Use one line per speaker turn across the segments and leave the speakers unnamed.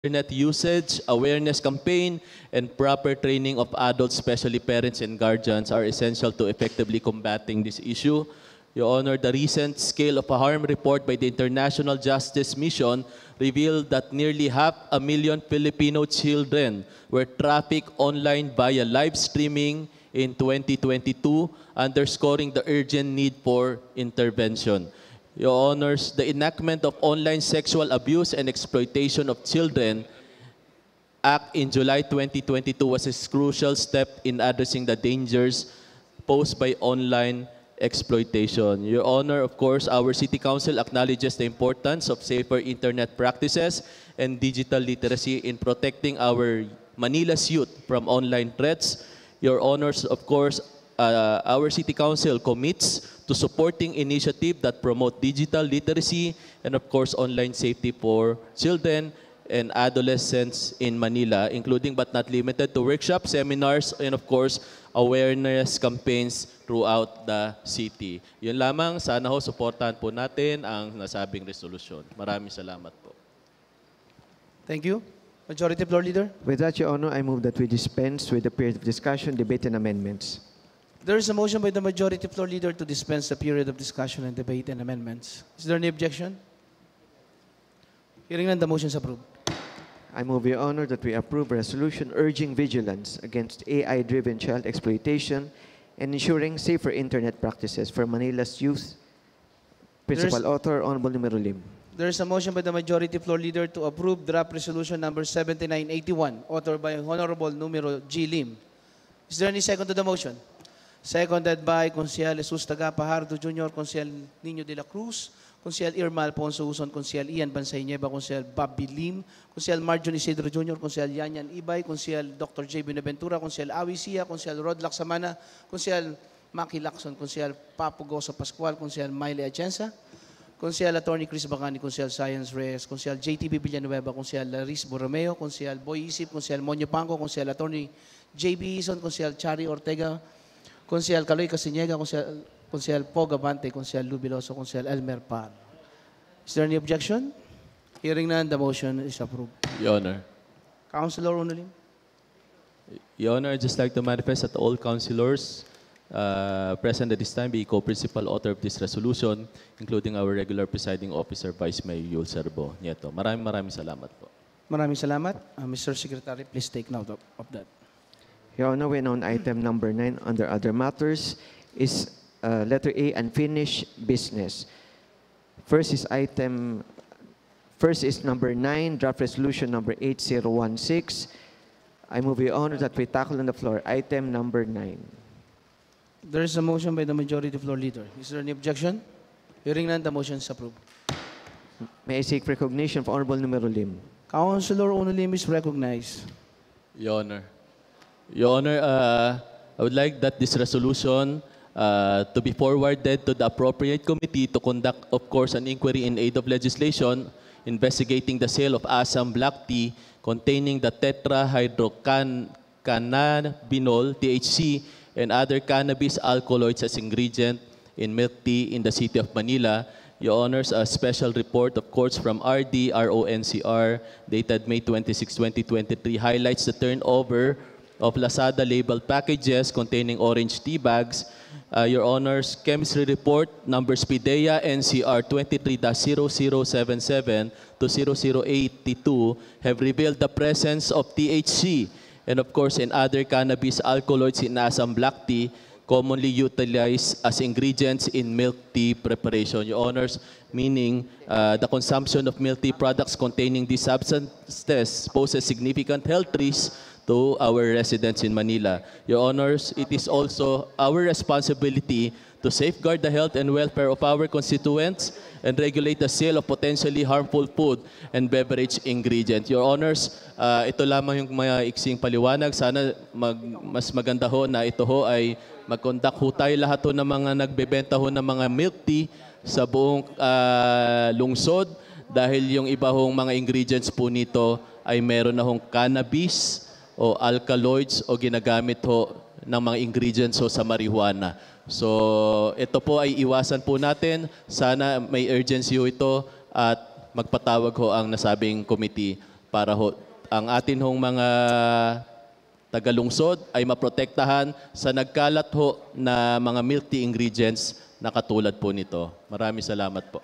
internet usage, awareness campaign, and proper training of adults, especially parents and guardians, are essential to effectively combating this issue. Your Honor, the recent scale of a harm report by the International Justice Mission revealed that nearly 500,000 Filipino children were trafficked online via live streaming in 2022, underscoring the urgent need for intervention. Your Honors, the enactment of Online Sexual Abuse and Exploitation of Children Act in July 2022 was a crucial step in addressing the dangers posed by online exploitation. Your Honor, of course, our City Council acknowledges the importance of safer internet practices and digital literacy in protecting our Manila's youth from online threats. Your Honors, of course, our City Council commits to supporting initiatives that promote digital literacy and, of course, online safety for children and adolescents in Manila, including but not limited to workshops, seminars, and, of course, awareness campaigns throughout the city. Yun lamang, sana ho, supportahan po natin ang nasabing resolusyon. Maraming salamat po.
Thank you. Majority Floor Leader.
With that, Your Honor, I move that we dispense with the period of discussion, debate, and amendments.
There is a motion by the Majority Floor Leader to dispense the period of discussion and debate and amendments. Is there any objection? Hearing none, the motion is approved.
I move, Your Honor, that we approve a resolution urging vigilance against AI-driven child exploitation and ensuring safer internet practices for Manila's youth. Principal Author, Honorable Numero Lim.
There is a motion by the Majority Floor Leader to approve draft resolution number 7981, authored by Honorable Numero G. Lim. Is there any second to the motion? Seconded by Consiel Jesus Tagapahardo Jr., Consiel Nino de la Cruz, Consiel Irma Alfonso Uson, Consiel Ian Bansay Nieva, Consiel Bobby Lim, Consiel Marjon Isidro Jr., Consiel Yanyan Ibay, Consiel Dr. J. Benaventura, Consiel Awi Sia, Consiel Rod Laksamana, Consiel Maki Lacson, Consiel Papo Goso Pascual, Consiel Miley Atienza, Consiel Attorney Chris Bacani, Consiel Science Reyes, Consiel JTB Villanueva, Consiel Laris Borromeo, Consiel Boy Isip, Consiel Monyo Pango, Consiel Attorney JB Ison, Consiel Chari Ortega, Consiel Caloy Casiniega, Consiel Poga Bante, Consiel Lubiloso, Consiel Elmer Par. Is there any objection? Hearing none, the motion is approved.
Your Honor.
Councilor Unolim.
Your Honor, I'd just like to manifest that all councilors present at this time be co-principal author of this resolution, including our regular presiding officer, Vice Mayor Yul Serbo Nieto. Maraming salamat po.
Maraming salamat. Mr. Secretary, please take note of that.
Your Honor, we're on item number 9 under other matters is letter A, unfinished business. First is number 9, draft resolution number 8016. I move, Your Honor, that we tackle on the floor item number 9.
There is a motion by the Majority Floor Leader. Is there any objection? Hearing none, the motion is approved.
May I seek recognition of Honorable Numero Lim?
Councilor Unolim is recognized.
Your Honor. Your Honor, I would like that this resolution to be forwarded to the appropriate committee to conduct, of course, an inquiry in aid of legislation investigating the sale of Assam Black Tea containing the tetrahydrocannabinol, THC, and other cannabis alkaloids as ingredient in milk tea in the city of Manila. Your Honors, a special report, of course, from RDRONCR dated May 26, 2023 highlights the turnover of Lazada labeled packages containing orange tea bags. Your Honors, chemistry report numbers PIDEA NCR 23-0077 to 0082 have revealed the presence of THC and, of course, in other cannabis alkaloids in Assam Black Tea commonly utilized as ingredients in milk tea preparation. Your Honors, meaning the consumption of milk tea products containing these substances poses significant health risks to our residents in Manila. Your Honors, it is also our responsibility to safeguard the health and welfare of our constituents and regulate the sale of potentially harmful food and beverage ingredients. Your Honors, ito lamang yung maiksing paliwanag. Sana mas maganda ho na ito ho ay mag-conduct ho tayo lahat ho ng mga nagbebenta ho ng mga milk tea sa buong lungsod dahil yung iba hong mga ingredients po nito ay meron na hong cannabis o alkaloids o ginagamit ho ng mga ingredients ho sa marijuana. So ito po ay iwasan po natin. Sana may urgency ho ito at magpatawag ho ang nasabing committee para ho, ang atin hong mga tagalungsod ay maprotektahan sa nagkalat ho na mga milk tea ingredients na katulad po nito. Maraming salamat po.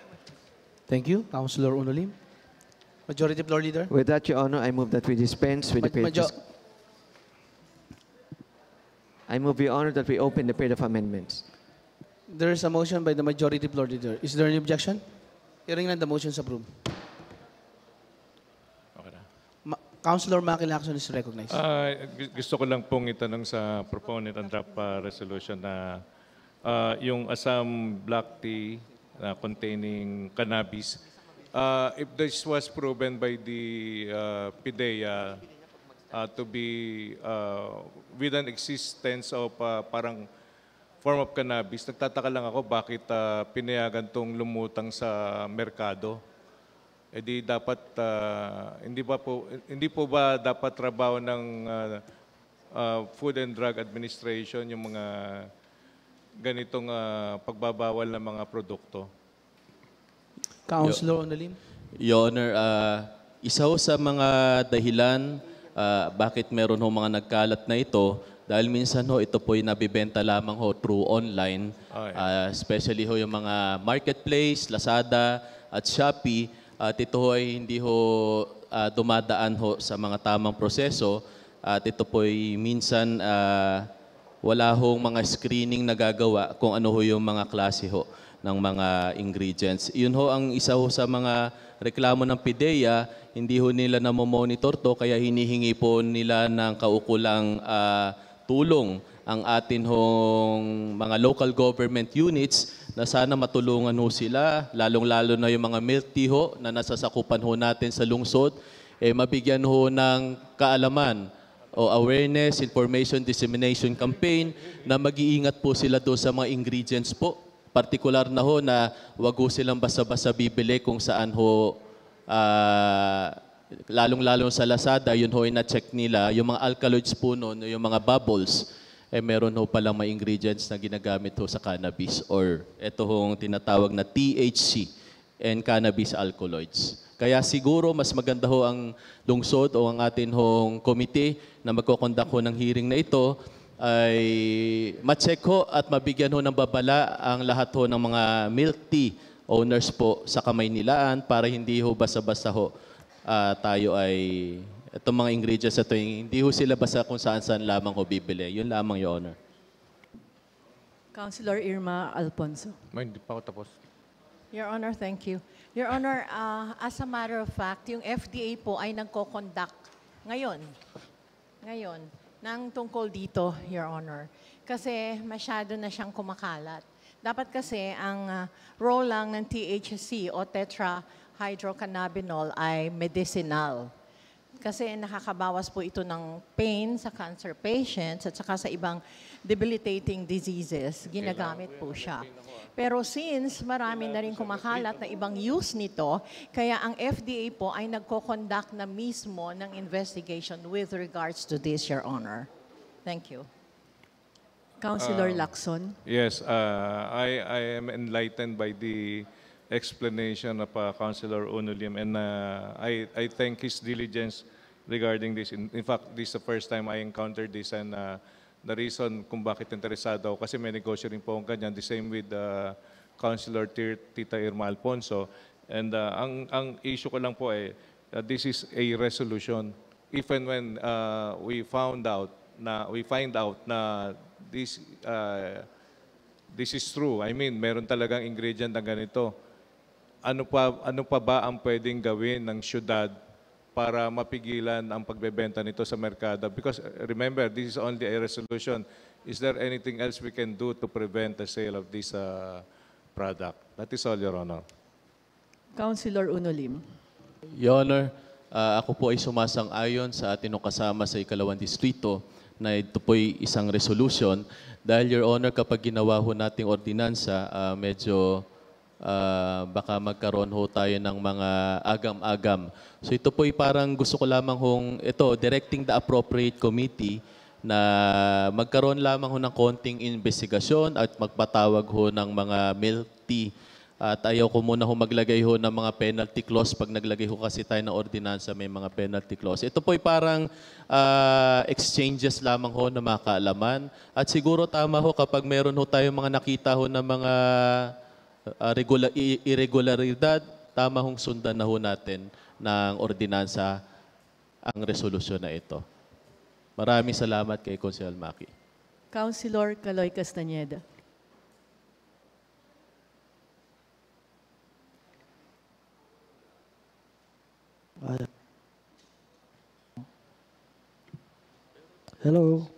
Thank you. Councilor Unolim. Majority Floor Leader.
With that, Your Honor, I move that we dispense with the period. I move, Your Honor, that we open the period of amendments.
There is a motion by the Majority Floor Leader. Is there any objection? Hearing none, the motion is approved.
Okay na.
Councilor Maki Lacson is recognized.
Gusto ko lang pong itanong sa proponent ang draft resolution na yung Assam black tea containing cannabis, if this was proven by the PIDEA to be with an existence of parang form of cannabis, nagtataka lang ako bakit pinayagan tong lumutang sa merkado. Eh di dapat hindi po ba dapat trabaho ng Food and Drug Administration yung mga ganitong pagbabawal ng mga produkto?
Councilor Unolim.
Your Honor, isa ho sa mga dahilan bakit meron ho mga nagkalat na ito, dahil minsan ho ito po'y nabibenta lamang ho through online, especially ho yung mga marketplace, Lazada at Shopee, at ito ho ay hindi ho dumadaan ho sa mga tamang proseso, at ito po'y minsan wala hong mga screening na gagawa kung ano ho yung mga klase ho ng mga ingredients. Yun ho ang isa ho sa mga reklamo ng PIDEA, hindi ho nila namomonitor to, kaya hinihingi po nila ng kaukulang tulong ang atin hong mga local government units na sana matulungan ho sila, lalong-lalo na yung mga milk tea ho na nasasakupan ho natin sa lungsod, mabigyan ho ng kaalaman o awareness, information dissemination campaign na mag-iingat po sila doon sa mga ingredients po. Partikular na ho na wag ho silang basa-basa bibili kung saan ho, lalong-lalo sa Lazada, yun ho na-check nila, yung mga alkaloids po noon, yung mga bubbles, meron ho palang mga ingredients na ginagamit ho sa cannabis or ito hong tinatawag na THC and cannabis alkaloids. Kaya siguro mas maganda ho ang lungsod o ang atin hong committee na magkoconduct ho ng hearing na ito ay ma-check ho at mabigyan ho ng babala ang lahat ho ng mga milk tea owners po sa Kamaynilaan para hindi ho basta-basta ho tayo ay itong mga ingredients ito, hindi ho sila basta kung saan-saan lamang ho bibili. Yun lamang, Your Honor.
Councilor Irma Alfonso.
Hindi pa ako tapos.
Your Honor, thank you. Your Honor, as a matter of fact, yung FDA po ay nagko-conduct ngayon ng tungkol dito, Your Honor. Kasi masyado na siyang kumakalat. Dapat kasi ang role lang ng THC o tetrahydrocannabinol ay medicinal. Kasi nakakabawas po ito ng pain sa cancer patients at saka sa ibang debilitating diseases. Ginagamit po siya. Pero since marami na rin kumakalat na ibang use nito, kaya ang FDA po ay nagko-conduct na mismo ng investigation with regards to this, Your Honor. Thank you. Councilor Lacson.
Yes, I am enlightened by the explanation of Councilor Unolim, and I thank his diligence regarding this. In fact, this is the first time I encountered this, and the reason kung bakit interesado ako, kasi may negosyo rin po akong ganyan, the same with Councilor Tita Irma Alfonso. And ang issue ko lang po this is a resolution. If and when we find out na this is true, I mean, meron talagang ingredient na ganito, ano pa ba ang pwedeng gawin ng syudad para mapigilan ang pagbebenta nito sa merkado? Because remember, this is only a resolution. Is there anything else we can do to prevent the sale of this product? That is all, Your Honor.
Councilor Unolim.
Your Honor, ako po ay sumasang-ayon sa atin kasama sa ikalawang distrito na ito po'y isang resolution. Dahil, Your Honor, kapag ginawa ho nating ordinansa, medyo baka magkaroon ho tayo ng mga agam-agam. So ito po'y parang gusto ko lamang directing the appropriate committee na magkaroon lamang ho ng konting investigasyon at magpatawag ho ng mga milk tea At ayaw ko muna maglagay ho ng mga penalty clause. Pag naglagay ho kasi tayo ng ordinansa, may mga penalty clause. Ito po'y parang exchanges lamang ho na mga kaalaman. At siguro tama ho kapag meron ho tayong mga nakita ho ng mga irregularidad, tama hong sundan na ho natin ng ordinansa ang resolusyon na ito. Maraming salamat kay Consel Maki.
Councilor Caloy Castañeda.
Hello.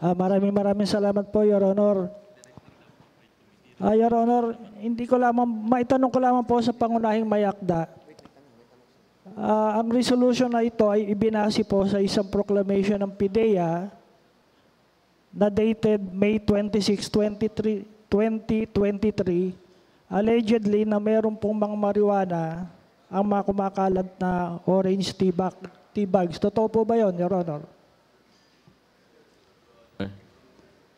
Maraming salamat po, Your Honor. Your Honor, maitanong ko lamang po sa pangunahing mayakda. Ang resolution na ito ay ibinase po sa isang proclamation ng PIDEA na dated May 26, 2023, allegedly na meron pong mga marijuana ang mga kumakalat na orange tea bags. Totoo po ba yun, Your Honor?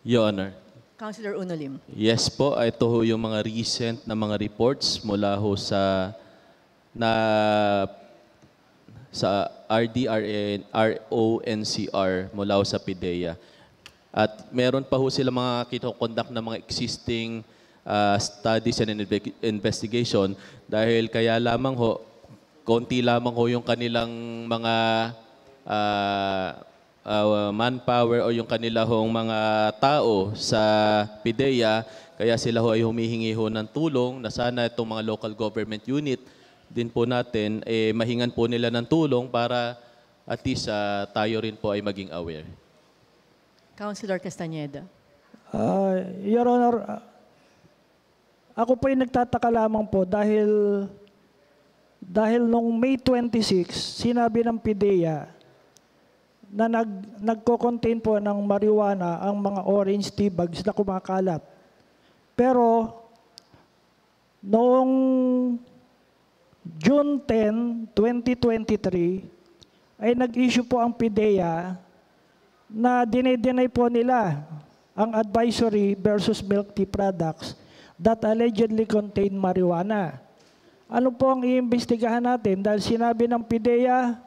Your Honor.
Councilor Unolim.
Yes po, ito ho yung mga recent na mga reports mula ho sa RDRN, RONCR mula ho sa PIDEA. At meron pa ho sila mga kinokonduct na mga existing studies and investigation dahil kaya lamang ho, konti lamang ho yung kanilang mga manpower o yung kanila hong mga tao sa PIDEA, kaya sila ho ay humihingi ho ng tulong na sana itong mga local government unit din po natin, mahingan po nila ng tulong para at least tayo rin po ay maging aware.
Councilor Castañeda.
Your Honor, ako po ay nagtataka lamang po dahil nung May 26, sinabi ng PIDEA na nagko-contain po ng marijuana ang mga orange tea bags na kumakalat. Pero noong June 10, 2023, ay nag-issue po ang PIDEA na dinay po nila ang advisory versus milk tea products that allegedly contain marijuana. Ano po ang iimbestigahan natin? Dahil sinabi ng PIDEA,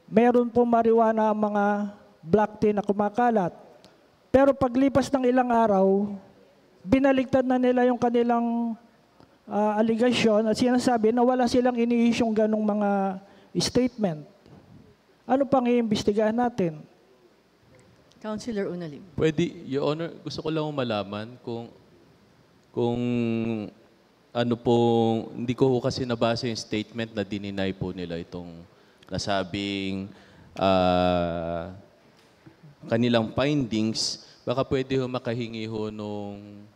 meron po marijuana ang mga black tea na kumakalat. Pero paglipas ng ilang araw, binaliktad na nila yung kanilang allegation at sinasabi na wala silang ini-issue'ng ganong mga statement. Ano pang iimbestigahan natin?
Councilor Unolim.
Pwede, Your Honor, gusto ko lang malaman kung ano po, hindi ko kasi nabasa yung statement na dininay po nila itong nasabing kanilang findings. Baka pwede ho makahingi ho nung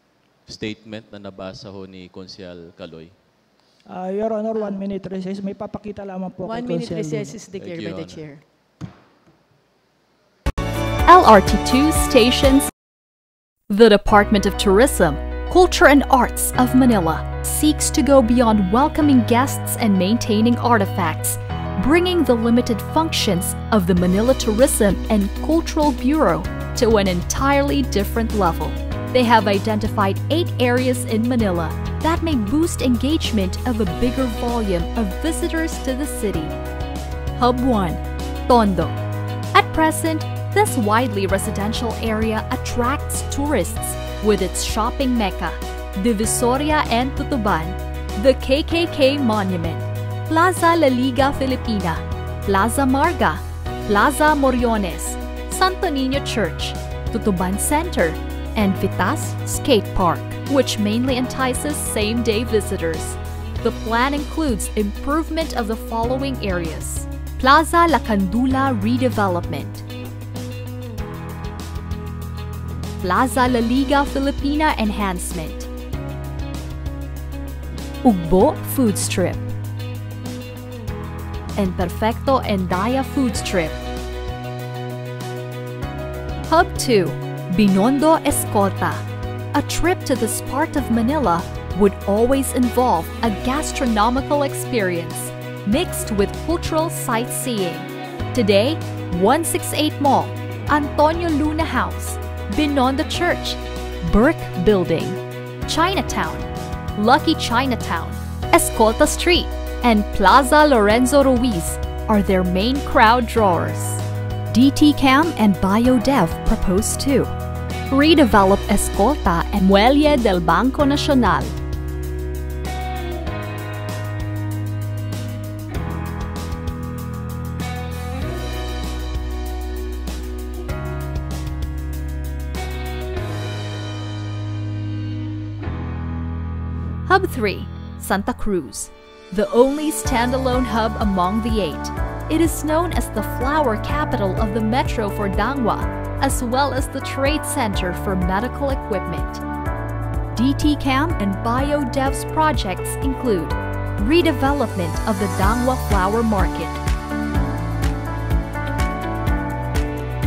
statement na nabasa ho ni Consel Caloy.
Your Honor, 1 minute recess. May papakita lamang po.
1 minute recess is declared by the
Thank
Chair.
you,
LRT2 stations. The Department of Tourism, Culture and Arts of Manila seeks to go beyond welcoming guests and maintaining artifacts, bringing the limited functions of the Manila Tourism and Cultural Bureau to an entirely different level. They have identified 8 areas in Manila that may boost engagement of a bigger volume of visitors to the city. Hub 1, Tondo. At present, this widely residential area attracts tourists with its shopping mecca, Divisoria and Tutuban, the KKK Monument, Plaza La Liga Filipina, Plaza Marga, Plaza Moriones, Santo Niño Church, Tutuban Center, and Vitas Skate Park, which mainly entices same-day visitors. The plan includes improvement of the following areas: Plaza La Candula redevelopment, Plaza La Liga Filipina enhancement, Ugbo Food Strip, and Perfecto Endaya Food Strip. Hub 2, Binondo Escolta. A trip to this part of Manila would always involve a gastronomical experience mixed with cultural sightseeing. Today, 168 Mall, Antonio Luna House, Binondo Church, Burke Building, Chinatown, Lucky Chinatown, Escolta Street, and Plaza Lorenzo Ruiz are their main crowd drawers. DTCAM and BioDev propose to redevelop Escolta and Muelle del Banco Nacional. Hub 3, Santa Cruz, the only standalone hub among the 8. It is known as the flower capital of the metro for Dangwa, as well as the trade center for medical equipment. DTCAM and BioDev's projects include redevelopment of the Dangwa Flower Market,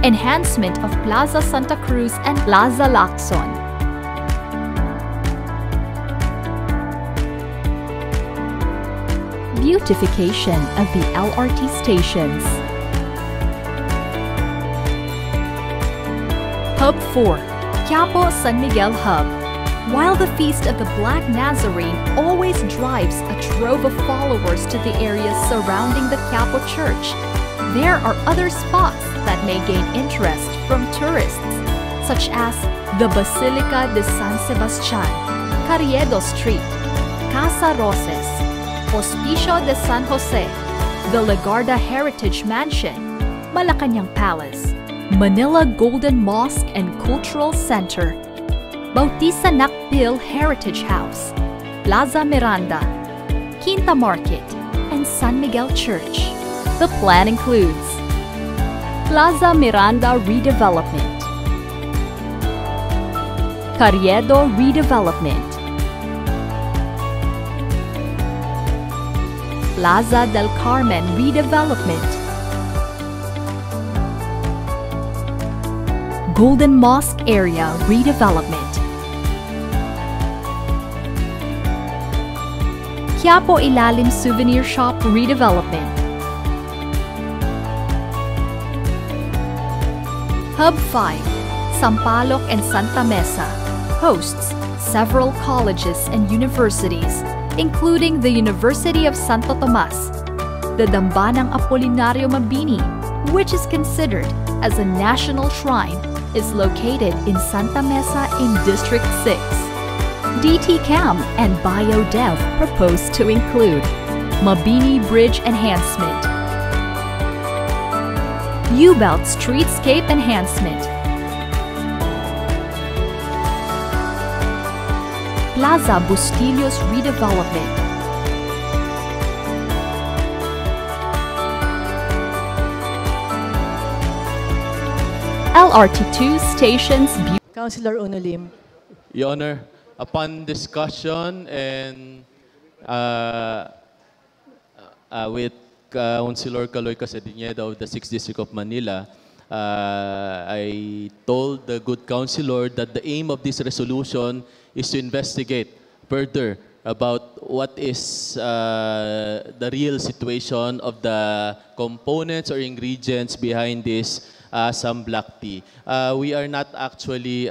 enhancement of Plaza Santa Cruz and Plaza Lacson, beautification of the LRT stations. Hub 4, Quiapo San Miguel Hub. While the Feast of the Black Nazarene always drives a trove of followers to the areas surrounding the Quiapo Church, there are other spots that may gain interest from tourists, such as the Basilica de San Sebastian, Carriedo Street, Casa Roses, Hospicio de San Jose, the Legarda Heritage Mansion, Malacañang Palace, Manila Golden Mosque and Cultural Center, Bautista Nakpil Heritage House, Plaza Miranda, Quinta Market, and San Miguel Church. The plan includes Plaza Miranda redevelopment, Carriedo redevelopment, Plaza del Carmen redevelopment, Golden Mosque area redevelopment, Quiapo Ilalim Souvenir Shop redevelopment, Hub 5, Sampaloc and Santa Mesa, hosts several colleges and universities, including the University of Santo Tomas. The Dambanang Apolinario Mabini, which is considered as a national shrine, is located in Santa Mesa in District 6. DTCAM and BioDev propose to include Mabini Bridge Enhancement, U-Belt Streetscape Enhancement, Plaza Bustillos redevelopment, LRT2 stations.
Councilor Unolim.
Your Honor, upon discussion and with Councilor Caloy Casadineda of the 6th District of Manila, I told the good councilor that the aim of this resolution is to investigate further about what is the real situation of the components or ingredients behind this some black tea. We are not actually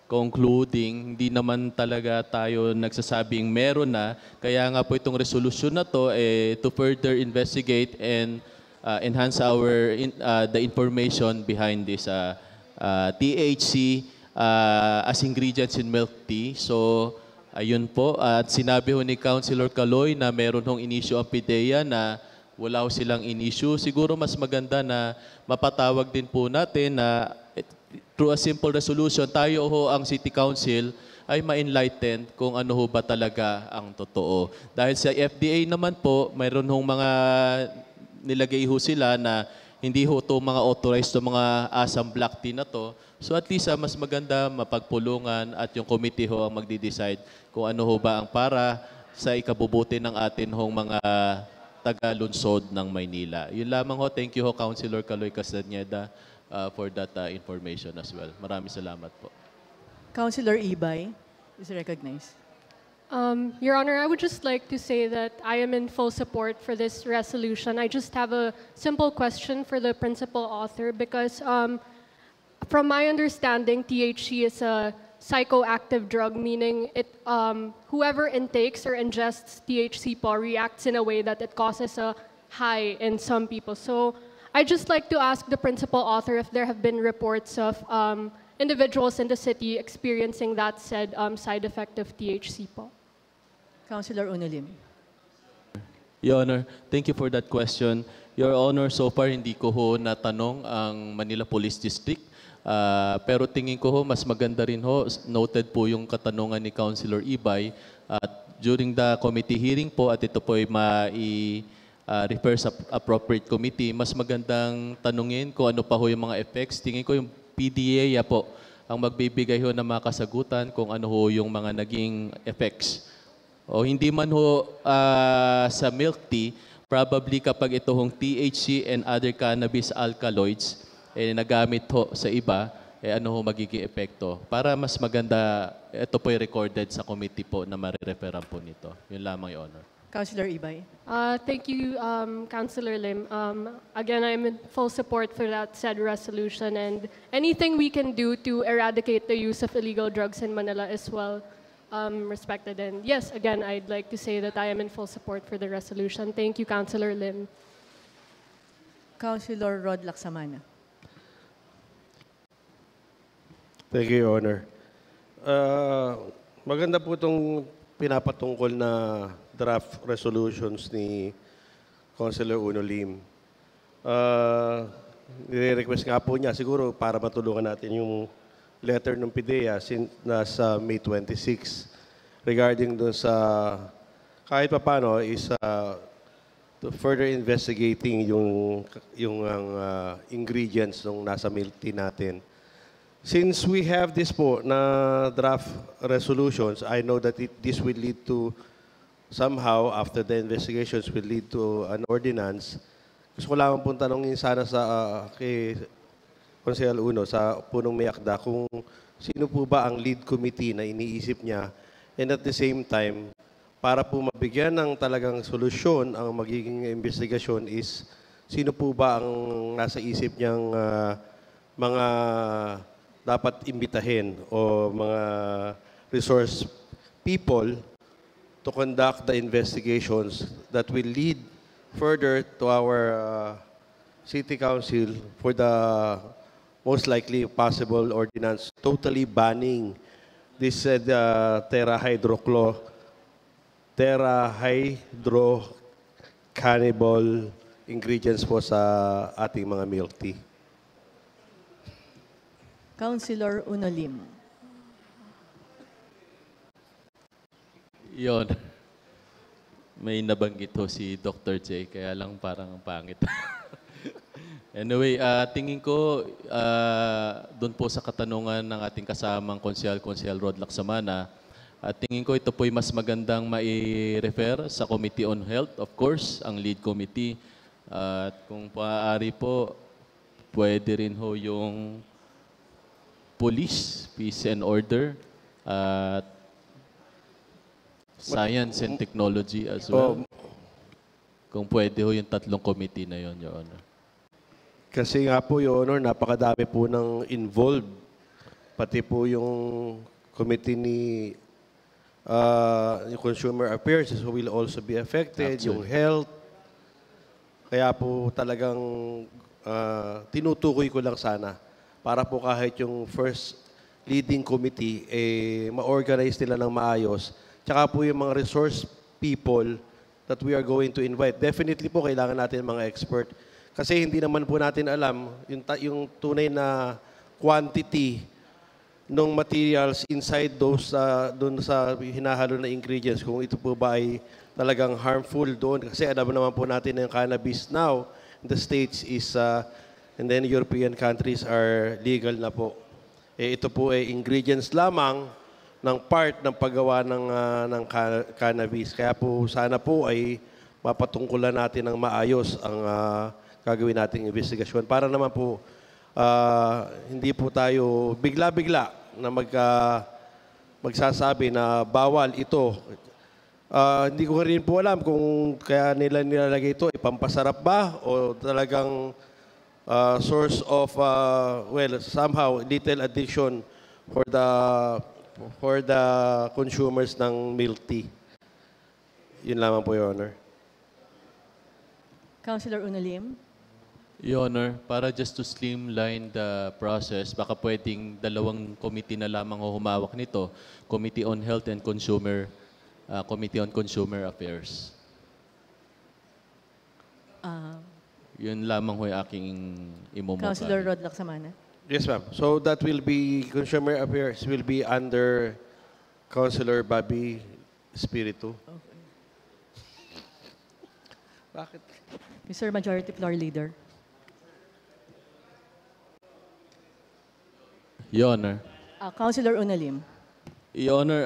concluding, hindi naman talaga tayo nagsasabing meron na. Kaya nga po itong resolution na to to further investigate and enhance the information behind this THC as ingredients in milk tea. So, ayun po. At sinabi ho ni Councilor Caloy na meron hong inisyu ang PIDEA na wala ho silang inisyu. Siguro mas maganda na mapatawag din po natin na through a simple resolution, tayo ho ang City Council ay ma-enlighten kung ano ho ba talaga ang totoo. Dahil sa FDA naman po, mayroon hong mga nilagay ho sila na hindi ho ito mga authorized to mga asam black tea na to. So at least mas maganda mapagpulungan at yung committee ho ang magde-decide kung ano ho ba ang para sa ikabubuti ng atin hong mga taga-lungsod ng Maynila. Yun lamang ho. Thank you ho, Councilor Caloy Castañeda, for that information as well. Maraming salamat po.
Councilor Ibay is recognized.
Your Honor, I would just like to say that I am in full support for this resolution. I just have a simple question for the principal author because from my understanding, THC is a psychoactive drug, meaning whoever intakes or ingests THC po reacts in a way that it causes a high in some people. So I'd just like to ask the principal author if there have been reports of individuals in the city experiencing that said side effect of THC po.
Councilor Unolim.
Your Honor, thank you for that question. Your Honor, so far hindi ko ho natanong ang Manila Police District. Pero tingin ko ho, mas maganda rin ho, noted po yung katanungan ni Councilor Ibay. At during the committee hearing po, at ito po ay refer sa appropriate committee, mas magandang tanungin kung ano pa ho yung mga effects. Tingin ko yung PDEA po ang magbibigay ho ng mga kasagutan kung ano ho yung mga naging effects. O hindi man ho sa milk tea, probably kapag ito hong THC and other cannabis alkaloids, nagamit ho sa iba, ano ho magiging epekto. Para mas maganda, ito po ay recorded sa committee po na marireferan po nito. Yun lamang, Your Honor.
Councilor Ibay.
Thank you, Councilor Lim. Again, I'm in full support for that said resolution, and anything we can do to eradicate the use of illegal drugs in Manila as well. Respected. And yes, again, I'd like to say that I am in full support for the resolution. Thank you, Councilor Lim.
Councilor Rod Laksamana.
Thank you, Your Honor. Maganda po itong pinapatungkol na draft resolutions ni Councilor Unolim. Nire-request nga po niya siguro para matulungan natin yung letter ng PIDEA nasa May 26 regarding dun sa kahit pa paano is to further investigating yung ingredients ng nasa milk tea natin. Since we have this po na draft resolutions, I know that this will lead to somehow after the investigations will lead to an ordinance. Gusto ko lang pong tanongin sana sa kay Konsehal Uno sa punong may akda kung sino po ba ang lead committee na iniisip niya, and at the same time, para po mabigyan ng talagang solusyon ang magiging investigasyon is sino po ba ang nasa isip niyang mga dapat imbitahin o mga resource people to conduct the investigations that will lead further to our City Council for the most likely possible ordinance totally banning this terahydrocannabinol ingredients po sa ating mga milk tea.
Councilor Unolim.
Yon. May nabanggit ho si Dr. J, kaya lang parang pangit. Anyway, tingin ko doon po sa katanungan ng ating kasamang Konsehal Rod Laksamana, tingin ko ito po ay mas magandang mai-refer sa Committee on Health, of course, ang lead committee. At kung maaari po, pwede rin ho yung Police, Peace and Order, at Science and Technology as well. Kung pwede ho yung tatlong committee na yon, Your Honor.
Kasi nga po, Your Honor, napakadami po ng involved. Pati po yung committee ni yung Consumer Affairs will also be affected, yung health. Kaya po talagang tinutukoy ko lang sana para po kahit yung first leading committee, ma-organize nila ng maayos. Tsaka po yung mga resource people that we are going to invite. Definitely po, kailangan natin mga expert. Kasi hindi naman po natin alam yung tunay na quantity ng materials inside those doon sa hinahalo na ingredients. Kung ito po ba ay talagang harmful doon. Kasi alam naman po natin na yung cannabis now in the States is, and then European countries are legal na po. Ito po ay ingredients lamang ng part ng paggawa ng cannabis. Kaya po sana po ay mapatungkulan natin ng maayos ang gagawin nating investigasyon para naman po hindi po tayo bigla-bigla na magsasabi na bawal ito. Hindi ko rin po alam kung kaya nila nilalagay ito, pampasarap ba o talagang source of, well, somehow little addiction for the consumers ng milk tea. Yun lamang po, Your Honor.
Councilor Unolim.
Your Honor, para just to streamline the process, baka pwedeng dalawang committee na lamang ho humawak nito, Committee on Health and Consumer, Committee on Consumer Affairs. Yun lamang ho yung aking imumukha.
Councilor Rod Lacsamana.
Yes, ma'am. So that will be, Consumer Affairs will be under Councilor Bobby Espiritu.
Bakit?
Mr. Majority Floor Leader.
Your Honor.
Councilor Unolim.
Your Honor,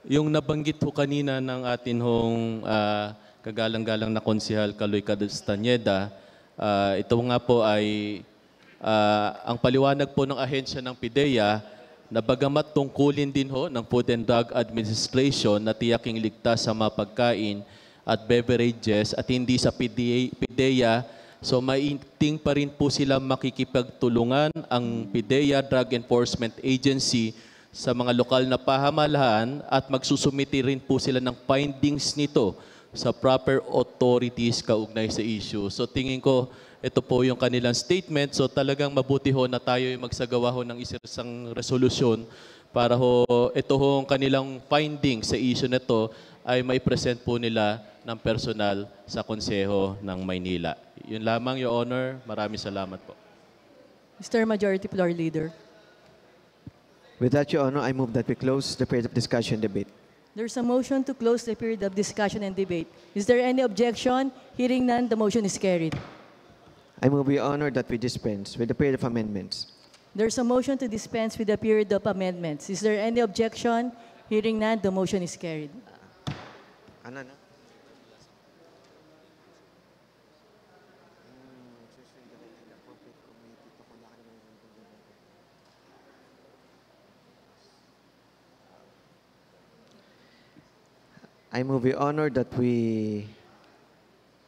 yung nabanggit ho kanina ng atin hong kagalang-galang na konsehal Kaloy Castañeda, ito nga po ay ang paliwanag po ng ahensya ng PIDEA na bagamat tungkulin din ho ng Food and Drug Administration na tiyaking ligtas sa mga pagkain at beverages at hindi sa PIDEA, so maiting pa rin po sila makikipagtulungan ang PIDEA Drug Enforcement Agency sa mga lokal na pamahalaan at magsusumiti rin po sila ng findings nito sa proper authorities kaugnay sa issue. So tingin ko, ito po yung kanilang statement. So talagang mabuti ho na tayo yung magsagawa ho ng isang resolusyon para ho ito ho kanilang findings sa issue na to ay may present po nila ng personal sa Konseho ng Maynila. Yun lamang, Your Honor. Maraming salamat po.
Mr. Majority Floor Leader.
With that, Your Honor, I move that we close the period of discussion and debate.
There's a motion to close the period of discussion and debate. Is there any objection? Hearing none, the motion is carried.
I move, Your Honor, that we dispense with the period of amendments.
There's a motion to dispense with the period of amendments. Is there any objection? Hearing none, the motion is carried.
Ano? I move, Your Honor, that we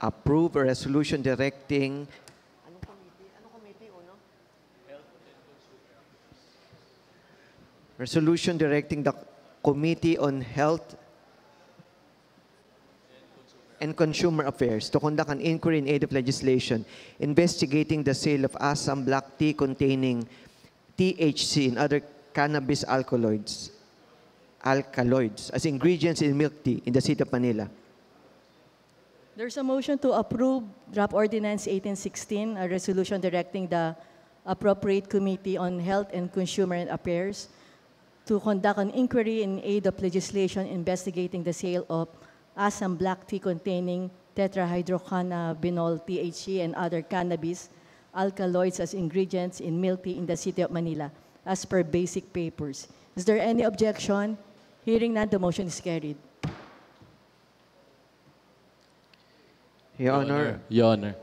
approve a resolution directing the Committee on Health and Consumer Affairs to conduct an inquiry in aid of legislation investigating the sale of Assam black tea containing THC and other cannabis alkaloids as ingredients in milk tea in the city of Manila.
There's a motion to approve Draft Ordinance 1816, a resolution directing the appropriate Committee on Health and Consumer Affairs to conduct an inquiry in aid of legislation investigating the sale of Assam black tea containing tetrahydrocannabinol, THC, and other cannabis alkaloids as ingredients in milk tea in the city of Manila, as per basic papers. Is there any objection? Hearing none, the motion is carried.
Your Honor.
Your Honor.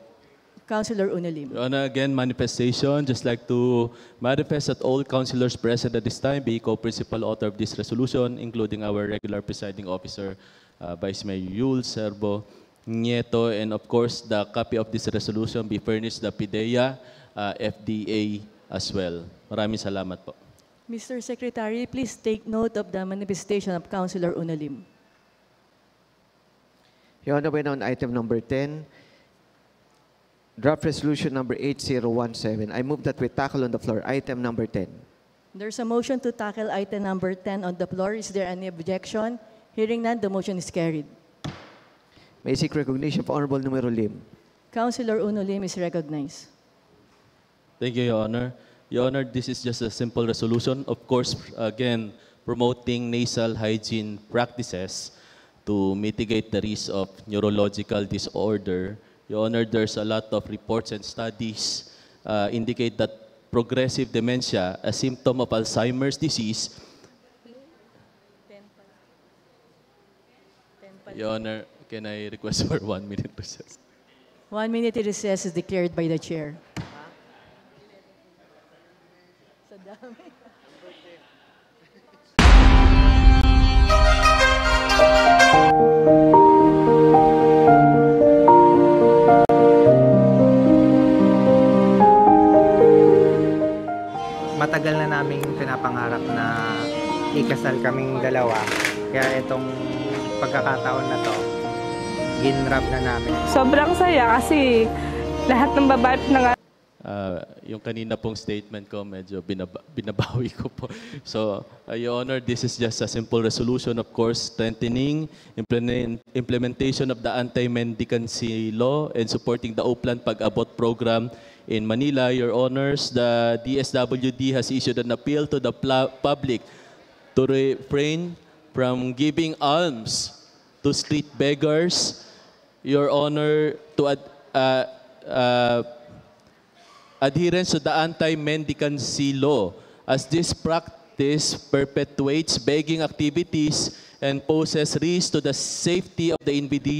Councilor Unolim.
Your Honor, again, manifestation. Just like to manifest that all councilors present at this time be co-principal author of this resolution, including our regular presiding officer, Vice Mayor Yul Serbo Nieto, and of course, the copy of this resolution be furnished the PIDEA, FDA as well. Maraming salamat po.
Mr. Secretary, please take note of the manifestation of Councilor Unolim.
Your Honor, we're on item number 10, draft resolution number 8017. I move that we tackle on the floor item number 10.
There's a motion to tackle item number 10 on the floor. Is there any objection? Hearing none, the motion is carried.
May I seek recognition of Honorable Numero Lim.
Councilor Unolim is recognized.
Thank you, Your Honor. Your Honor, this is just a simple resolution. Of course, again, promoting nasal hygiene practices to mitigate the risk of neurological disorder. Your Honor, there's a lot of reports and studies indicate that progressive dementia, a symptom of Alzheimer's disease. Your Honor, can I request for 1 minute recess?
1 minute recess is declared by the chair. Sa dami.
Matagal na naming pinapangarap na ikasal kaming dalawa. Kaya itong pagkakataon na to, ginrab na namin.
Sobrang saya kasi lahat ng babae na
yung kanina pong statement ko, medyo binabawi ko po. So, Your Honor, this is just a simple resolution, of course, strengthening implementation of the anti-mendicancy law and supporting the Oplan Pag-abot program in Manila. Your Honors, the DSWD has issued an appeal to the public to refrain from giving alms to street beggars. Your Honor, to adherence to the anti-mendicancy law, as this practice perpetuates begging activities and poses risk to the safety of the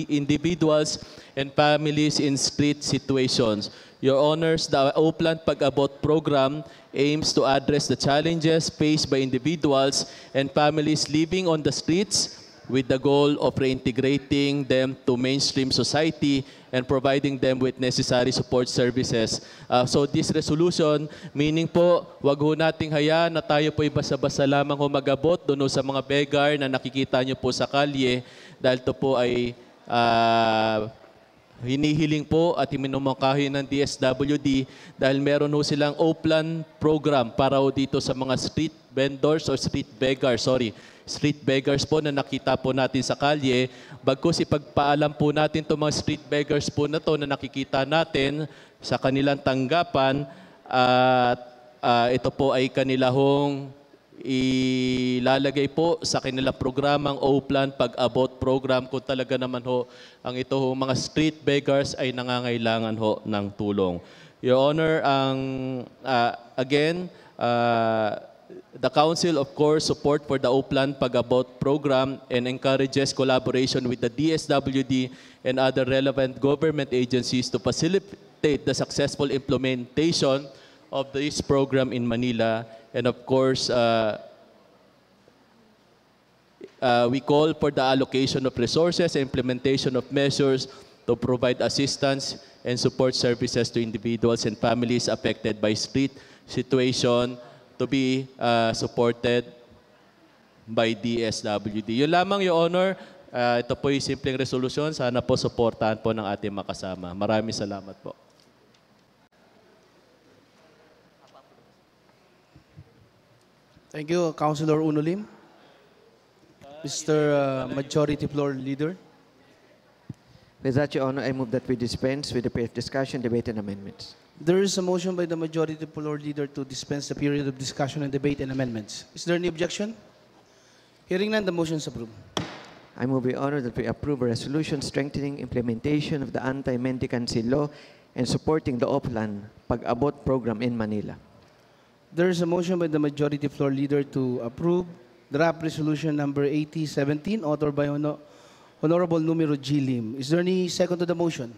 individuals and families in street situations. Your Honors, the Oplan Pag-abot program aims to address the challenges faced by individuals and families living on the streets with the goal of reintegrating them to mainstream society and providing them with necessary support services. So this resolution, meaning po, wag ho nating hayaan na tayo po'y basa-basa lamang humagabot doon sa mga beggar na nakikita nyo po sa kalye, dahil ito po ay hinihiling po at iminumungkahi ng DSWD dahil meron ho silang Oplan program para ho dito sa mga street vendors or street beggars po na nakita po natin sa kalye. Bagkus ipagpaalam po natin itong mga street beggars po na to na nakikita natin sa kanilang tanggapan at ito po ay kanilahong ilalagay po sa kanilang programang Oplan Pag-abot program kung talaga naman ho ang ito ho mga street beggars ay nangangailangan ho ng tulong. Your Honor, the Council, of course, support for the Oplan Pag-abot program and encourages collaboration with the DSWD and other relevant government agencies to facilitate the successful implementation of this program in Manila. And of course, we call for the allocation of resources and implementation of measures to provide assistance and support services to individuals and families affected by street situation to be supported by DSWD. Yun lamang, Your Honor. Ito po yung simpleng resolusyon. Sana po supportahan po ng ating makasama. Maraming salamat po.
Thank you, Councilor Unolim. Mr. Majority Floor Leader.
With that, Your Honor, I move that we dispense with the period of discussion, debate, and amendments.
There is a motion by the Majority Floor Leader to dispense the period of discussion and debate and amendments. Is there any objection? Hearing none, the motion is approved.
I move, Your Honor, that we approve a resolution strengthening implementation of the anti-mendicancy law and supporting the Oplan Pag-abot program in Manila.
There is a motion by the Majority Floor Leader to approve draft resolution number 8017, authored by Honorable Numero G. Lim. Is there any second to the motion?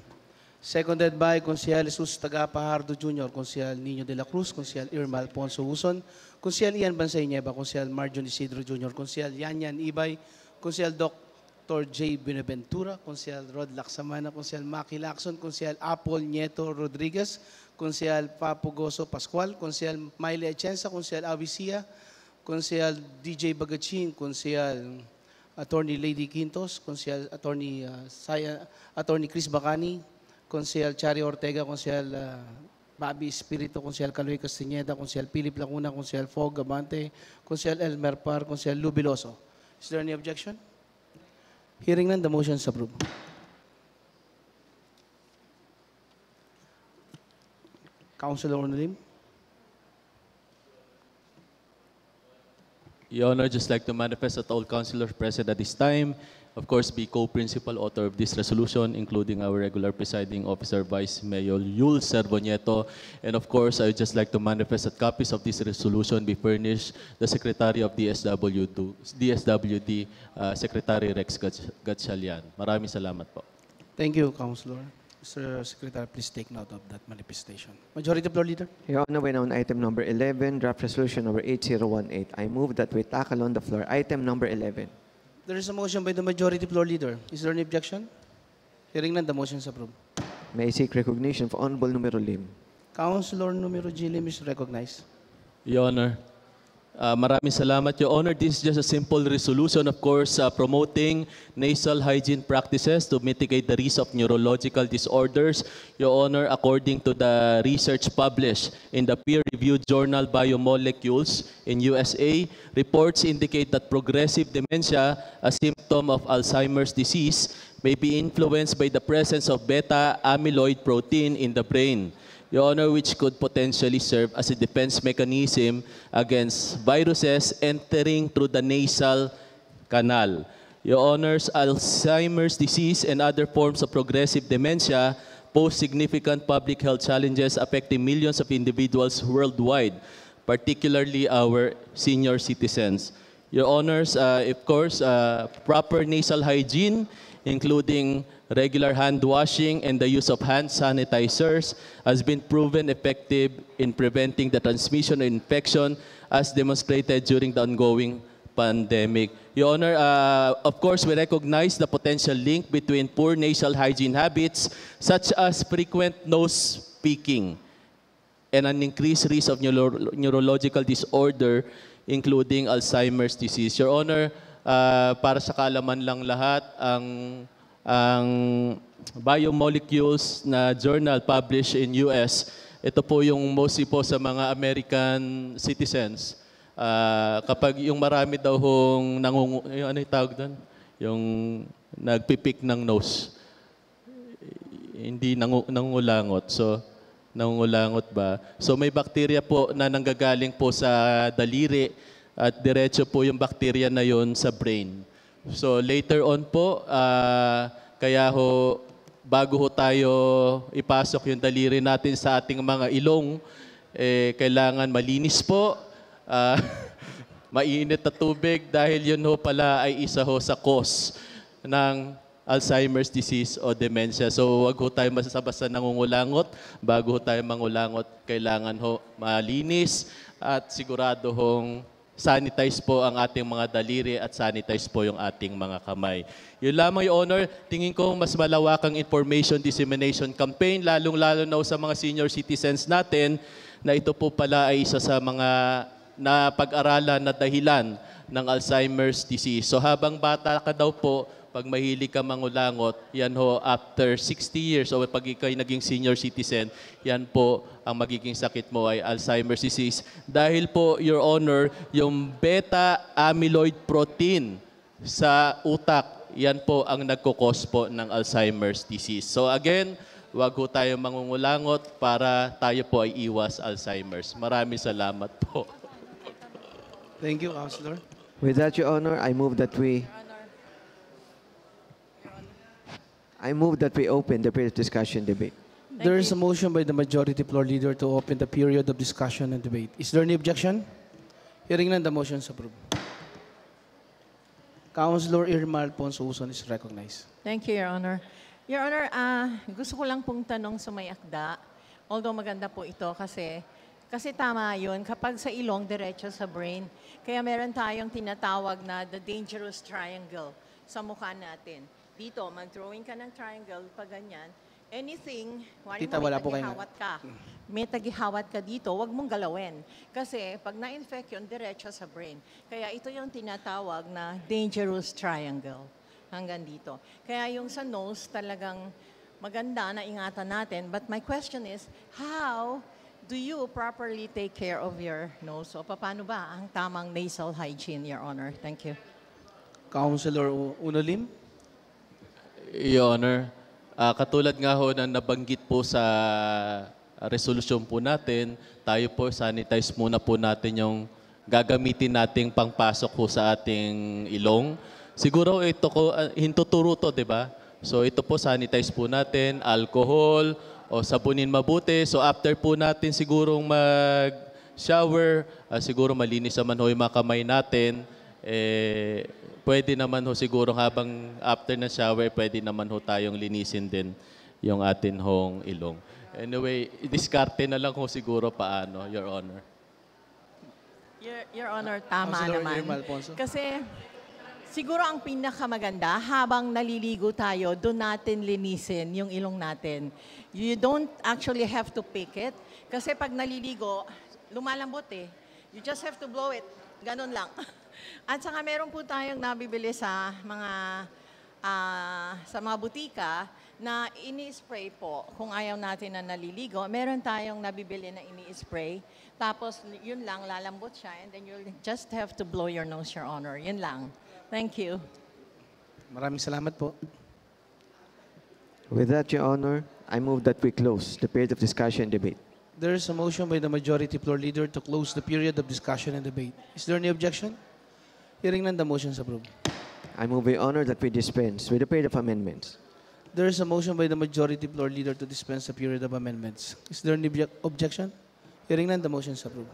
Seconded by Consejal Jesus Tagapahardo Jr., Consejal Nino de la Cruz, Consejal Irma Alfonso Huson, Consejal Ian Bansay Nieva, Consejal Marjon Isidro Jr., Consejal Yanyan Ibay, Consejal Dr. J. Benaventura, Consejal Rod Laksamana, Consejal Maki Lacson, Consejal Apol Nieto Rodriguez, Consejal Papo Goso Pascual, Consejal Mayle Atienza, Consejal Avicia, Consejal DJ Bagachin, Consejal Attorney Lady Quintos, Consejal Attorney Chris Bacani, Consejal Chari Ortega, Consejal Bobby Espiritu, Consejal Caloy Castañeda, Consejal Philip Lacuna, Consejal Fog Gabante, Consejal Elmer Par, Consejal Lubiloso. Is there any objection? Hearing none, the motion is approved. Councilor Unolim.
Your Honor, just like to manifest that all councilors present at this time, of course, be co-principal author of this resolution, including our regular presiding officer, Vice Mayor Yul Servonieto. And of course, I would just like to manifest that copies of this resolution be furnished the Secretary of DSWD, Secretary Rex Gatchalian. Maraming salamat po.
Thank you, Councilor. Mr. Secretary, please take note of that manifestation. Majority Floor Leader.
Your Honor, we're now on item number 11, draft resolution number 8018. I move that we tackle on the floor item number 11.
There is a motion by the Majority Floor Leader. Is there any objection? Hearing none, the motion is approved.
May I seek recognition for Honorable Numero Lim.
Councilor Numero G. Lim is recognized.
Your Honor, Maraming salamat, Your Honor. This is just a simple resolution, of course, promoting nasal hygiene practices to mitigate the risk of neurological disorders. Your Honor, according to the research published in the peer-reviewed journal Biomolecules in USA, reports indicate that progressive dementia, a symptom of Alzheimer's disease, may be influenced by the presence of beta-amyloid protein in the brain. Your Honor, which could potentially serve as a defense mechanism against viruses entering through the nasal canal. Your Honors, Alzheimer's disease and other forms of progressive dementia pose significant public health challenges affecting millions of individuals worldwide, particularly our senior citizens. Your Honors, of course, proper nasal hygiene, including regular hand washing and the use of hand sanitizers, has been proven effective in preventing the transmission of infection as demonstrated during the ongoing pandemic. Your Honor, of course, we recognize the potential link between poor nasal hygiene habits such as frequent nose picking and an increased risk of neurological disorder including Alzheimer's disease. Your Honor, para sa kaalaman lang lahat, ang Biomolecules na journal published in US, ito po yung mostly po sa mga American citizens. Kapag yung marami daw hong yung ano yung tawag doon? Yung nagpipik ng nose. Hindi nangungulangot. So, nangungulangot ba? So may bakterya po na nanggagaling po sa daliri at diretso po yung bakterya na yon sa brain. So later on po, kaya ho, bago ho tayo ipasok yung daliri natin sa ating mga ilong, kailangan malinis po, mainit na tubig dahil yun ho pala ay isa ho sa cause ng Alzheimer's disease o dementia. So wag ho tayo basta-basta nangungulangot. Bago ho tayo mangulangot, kailangan ho malinis at sigurado hong sanitize po ang ating mga daliri at sanitize po yung ating mga kamay. Yun lamang, Your Honor. Tingin ko mas malawakang information dissemination campaign, lalong-lalo na sa mga senior citizens natin, na ito po pala ay isa sa mga napag-aralan na dahilan ng Alzheimer's disease. So habang bata ka daw po, pag mahilig ka mangulangot, yan ho, after 60 years o pag ikay naging senior citizen, yan po ang magiging sakit mo ay Alzheimer's disease. Dahil po, Your Honor, yung beta-amyloid protein sa utak, yan po ang nagkukos po ng Alzheimer's disease. So again, wag ho tayo mangungulangot para tayo po ay iwas Alzheimer's. Maraming salamat po.
Thank you, Councilor.
With that, Your Honor, I move that we open the period of discussion debate.
There is a motion by the majority floor leader to open the period of discussion and debate. Is there any objection? Hearing none, the motion is approved. Councilor Irma Alfonso Uson is recognized.
Thank you, Your Honor. Your Honor, gusto ko lang pong tanong sa may akda, although maganda po ito kasi tama yun, kapag sa ilong, diretso sa brain. Kaya meron tayong tinatawag na the dangerous triangle sa mukha natin. Dito, mag-drawing ka ng triangle, pag ganyan, anything,
Tita, wala po kayo.
May tagihawat ka dito, wag mong galawin. Kasi pag na-infect yun, diretso sa brain. Kaya ito yung tinatawag na dangerous triangle. Hanggang dito. Kaya yung sa nose, talagang maganda na ingatan natin. But my question is, how do you properly take care of your nose? So, paano ba ang tamang nasal hygiene, Your Honor? Thank you.
Councilor Unolim?
Your Honor, katulad nga ho na nabanggit po sa resolusyon po natin, tayo po sanitize muna po natin yung gagamitin nating pangpasok po sa ating ilong. Siguro ito ko, hintuturo to, di ba? So ito po sanitize po natin, alcohol o sabunin mabuti. So after po natin sigurong mag-shower, siguro malinis naman ho yung mga kamay natin. Pwede naman ho siguro habang after na shower, pwede naman ho tayong linisin din yung atin hong ilong. Anyway, diskarte na lang ho siguro paano, Your Honor.
Your Honor, tama
Councilor
naman.
Irma Alfonso.
Kasi siguro ang pinakamaganda, habang naliligo tayo, doon natin linisin yung ilong natin. You don't actually have to pick it. Kasi pag naliligo, lumalambot eh. You just have to blow it. Ganun lang. At saka meron po tayong nabibili sa mga butika na ini-spray po. Kung ayaw natin na naliligo, meron tayong nabibili na ini-spray. Tapos yun lang, lalambot siya and then you'll just have to blow your nose, Your Honor. Yun lang. Thank you.
Maraming salamat po.
With that, Your Honor, I move that we close the period of discussion and debate.
There is a motion by the majority floor leader to close the period of discussion and debate. Is there any objection? Hearing none, the motion is approved.
I move, Your Honor, that we dispense with the period of amendments.
There is a motion by the majority floor leader to dispense the period of amendments. Is there any objection? Hearing none, the motion is approved.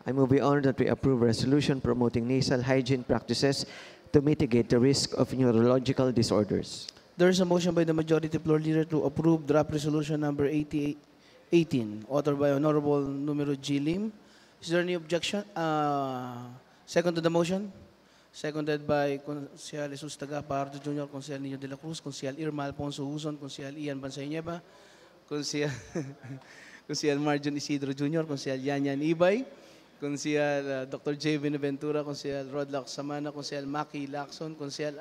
I move, Your Honor, that we approve a resolution promoting nasal hygiene practices to mitigate the risk of neurological disorders.
There is a motion by the majority floor leader to approve draft resolution number 18, authored by Honorable Numero G. Lim. Is there any objection? Second to the motion? Seconded by Consial Jesus Tagapardo Jr., Consial Nino de la Cruz, Consial Irma Alfonso Huson, Consial Ian Bansay-Nieva, Consial Marjon Isidro Jr., Consial Yanyan Ibay, Consial Dr. J. Benaventura, Consial Rod Lacsamana, Consial Maki Lacson, Consial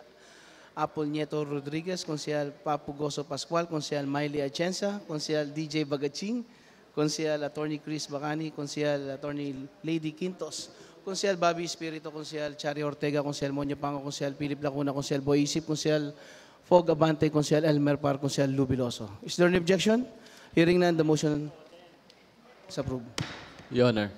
Apple Nieto Rodriguez, Consial Papu Goso Pascual, Consial Miley Atienza, Consial DJ Bagaching, Consial Attorney Chris Bacani, Consial Attorney Lady Quintos, Consial Bobby Espiritu, Consial Chari Ortega, Consial Monyo Pango, Consial Philip Lacuna, Consial Boy Isip, Consial Fog Abante, Consial Elmer Par, Consial Lubiloso. Is there any objection? Hearing none, the motion is approved.
Your Honor.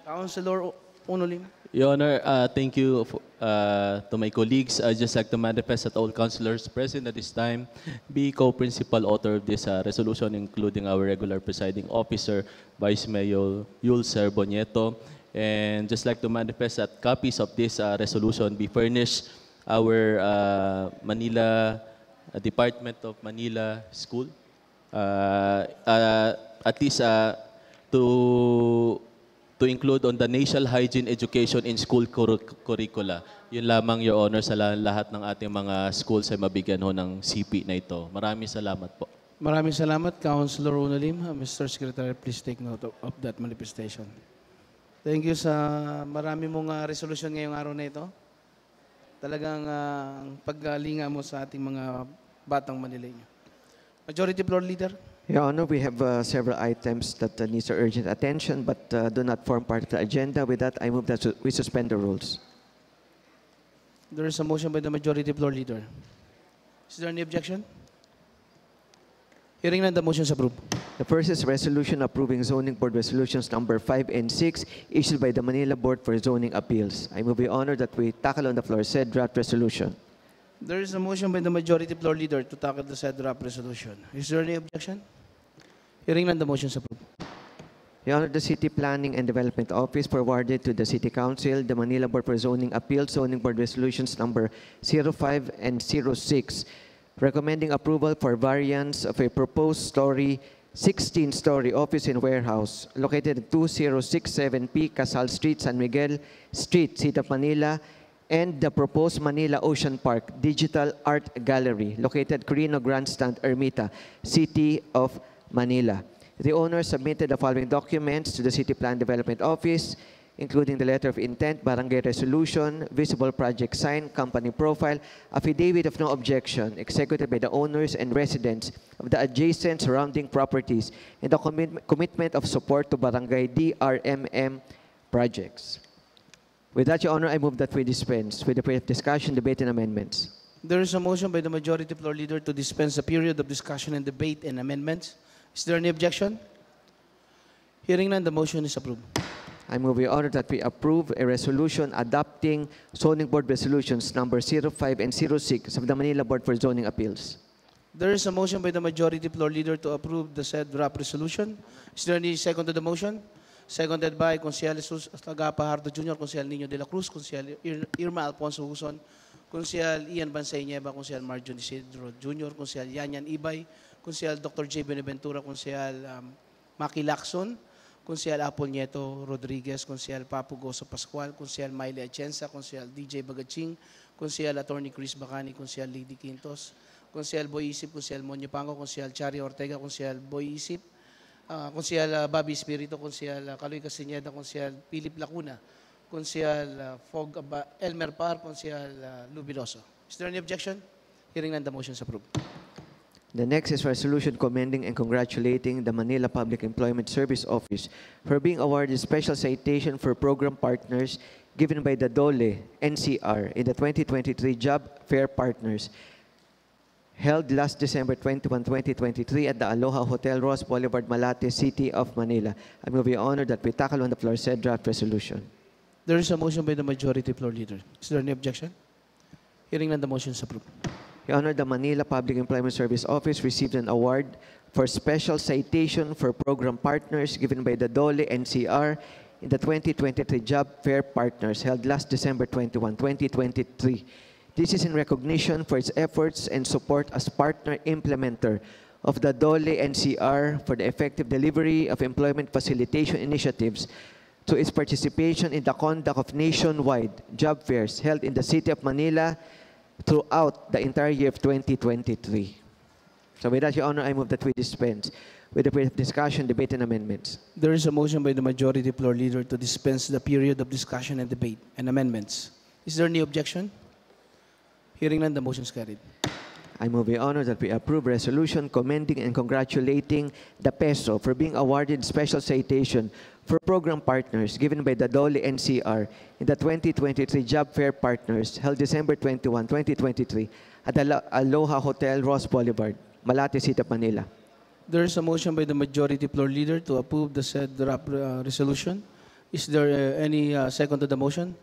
Councilor Unolim.
Your Honor, thank you to my colleagues. I'd just like to manifest that all councilors present at this time be co-principal author of this resolution, including our regular presiding officer, Vice Mayor Yul Serbonieto. And just like to manifest that copies of this resolution be furnished our Manila Department of Manila School, at least to include on the nasal hygiene education in school curricula. Yun lamang, Your Honor, sa lahat ng ating mga schools ay mabigyan ho ng CP na ito. Maraming salamat po.
Maraming salamat, Councilor Unolim. Mr. Secretary, please take note of that manifestation. Thank you sa marami mong resolution ngayong araw na ito. Talagang paggalinga mo sa ating mga batang Manileño. Majority Floor Leader.
Your Honor, we have several items that need urgent attention but do not form part of the agenda. With that, I move that we suspend the rules.
There is a motion by the Majority Floor Leader. Is there any objection? Hearing none, the motion is approved.
The first is resolution approving zoning board resolutions number 5 and 6 issued by the Manila Board for Zoning Appeals. I move, Your Honor, that we tackle on the floor said draft resolution.
There is a motion by the Majority Floor Leader to tackle the said draft resolution. Is there any objection? Hearing none, the motion is approved.
Your Honor, the City Planning and Development Office forwarded to the City Council the Manila Board for Zoning Appeals zoning board resolutions number 05 and 06, recommending approval for variance of a proposed 16-story office and warehouse located at 2067P Casal Street, San Miguel Street, City of Manila, and the proposed Manila Ocean Park Digital Art Gallery located Quirino Grandstand, Ermita, City of Manila. The owner submitted the following documents to the City Plan Development Office, including the letter of intent, barangay resolution, visible project sign, company profile, affidavit of no objection executed by the owners and residents of the adjacent surrounding properties, and the commitment of support to barangay DRMM projects. With that, Your Honor, I move that we dispense with the period of discussion, debate, and amendments.
There is a motion by the Majority Floor Leader to dispense the period of discussion and debate and amendments. Is there any objection? Hearing none, the motion is approved.
I move, Your Honor, that we approve a resolution adopting zoning board resolutions number 05 and 06 of the Manila Board for Zoning Appeals.
There is a motion by the Majority Floor Leader to approve the said draft resolution. Is there any second to the motion? Seconded by Consial Jesus Tagapahardo Jr., Consial Nino de la Cruz, Consial Irma Alfonso Huson, Consial Ian Bansay-Nieva, Consial Marjon Isidro Jr., Consial Yanyan Ibay, Consial Dr. J. Benaventura, Consial Maki Lacson, Consial Apple Nieto Rodriguez, Consial Papu Goso Pascual, Consial Miley Atienza, Consial DJ Bagaching, Consial Attorney Chris Bacani, Consial Lady Quintos, Consial Boy Isip, Consial Monyo Pango, Consial Chari Ortega, Consial Boy Isip, Konsehal Bobby Espiritu, Konsehal Kaloy Castañeda, Konsehal Philip Lacuna, Konsehal Elmer Par, Konsehal Lubiloso. Is there any objection? Hearing none, the motion is approved.
The next is resolution commending and congratulating the Manila Public Employment Service Office for being awarded special citation for program partners given by the DOLE NCR in the 2023 Job Fair Partners held last December 21, 2023 at the Aloha Hotel Ross Boulevard, Malate, City of Manila. I will be honored that we tackle on the floor said draft resolution.
There is a motion by the majority floor leader. Is there any objection? Hearing none, the motion is approved.
Your Honor, the Manila Public Employment Service Office received an award for special citation for program partners given by the DOLE NCR in the 2023 Job Fair Partners held last December 21, 2023. This is in recognition for its efforts and support as partner implementer of the DOLE NCR for the effective delivery of employment facilitation initiatives to its participation in the conduct of nationwide job fairs held in the City of Manila throughout the entire year of 2023. So with that, Your Honor, I move that we dispense with the period of discussion, debate, and amendments.
There is a motion by the majority floor leader to dispense the period of discussion and debate and amendments. Is there any objection? Hearing none, the motion is carried.
I move, Your Honor, that we approve resolution commending and congratulating the PESO for being awarded special citation for program partners given by the DOLE NCR in the 2023 Job Fair Partners held December 21, 2023 at the Aloha Hotel Ross Boulevard, Malate, City of Manila.
There is a motion by the majority floor leader to approve the said draft resolution. Is there any second to the motion?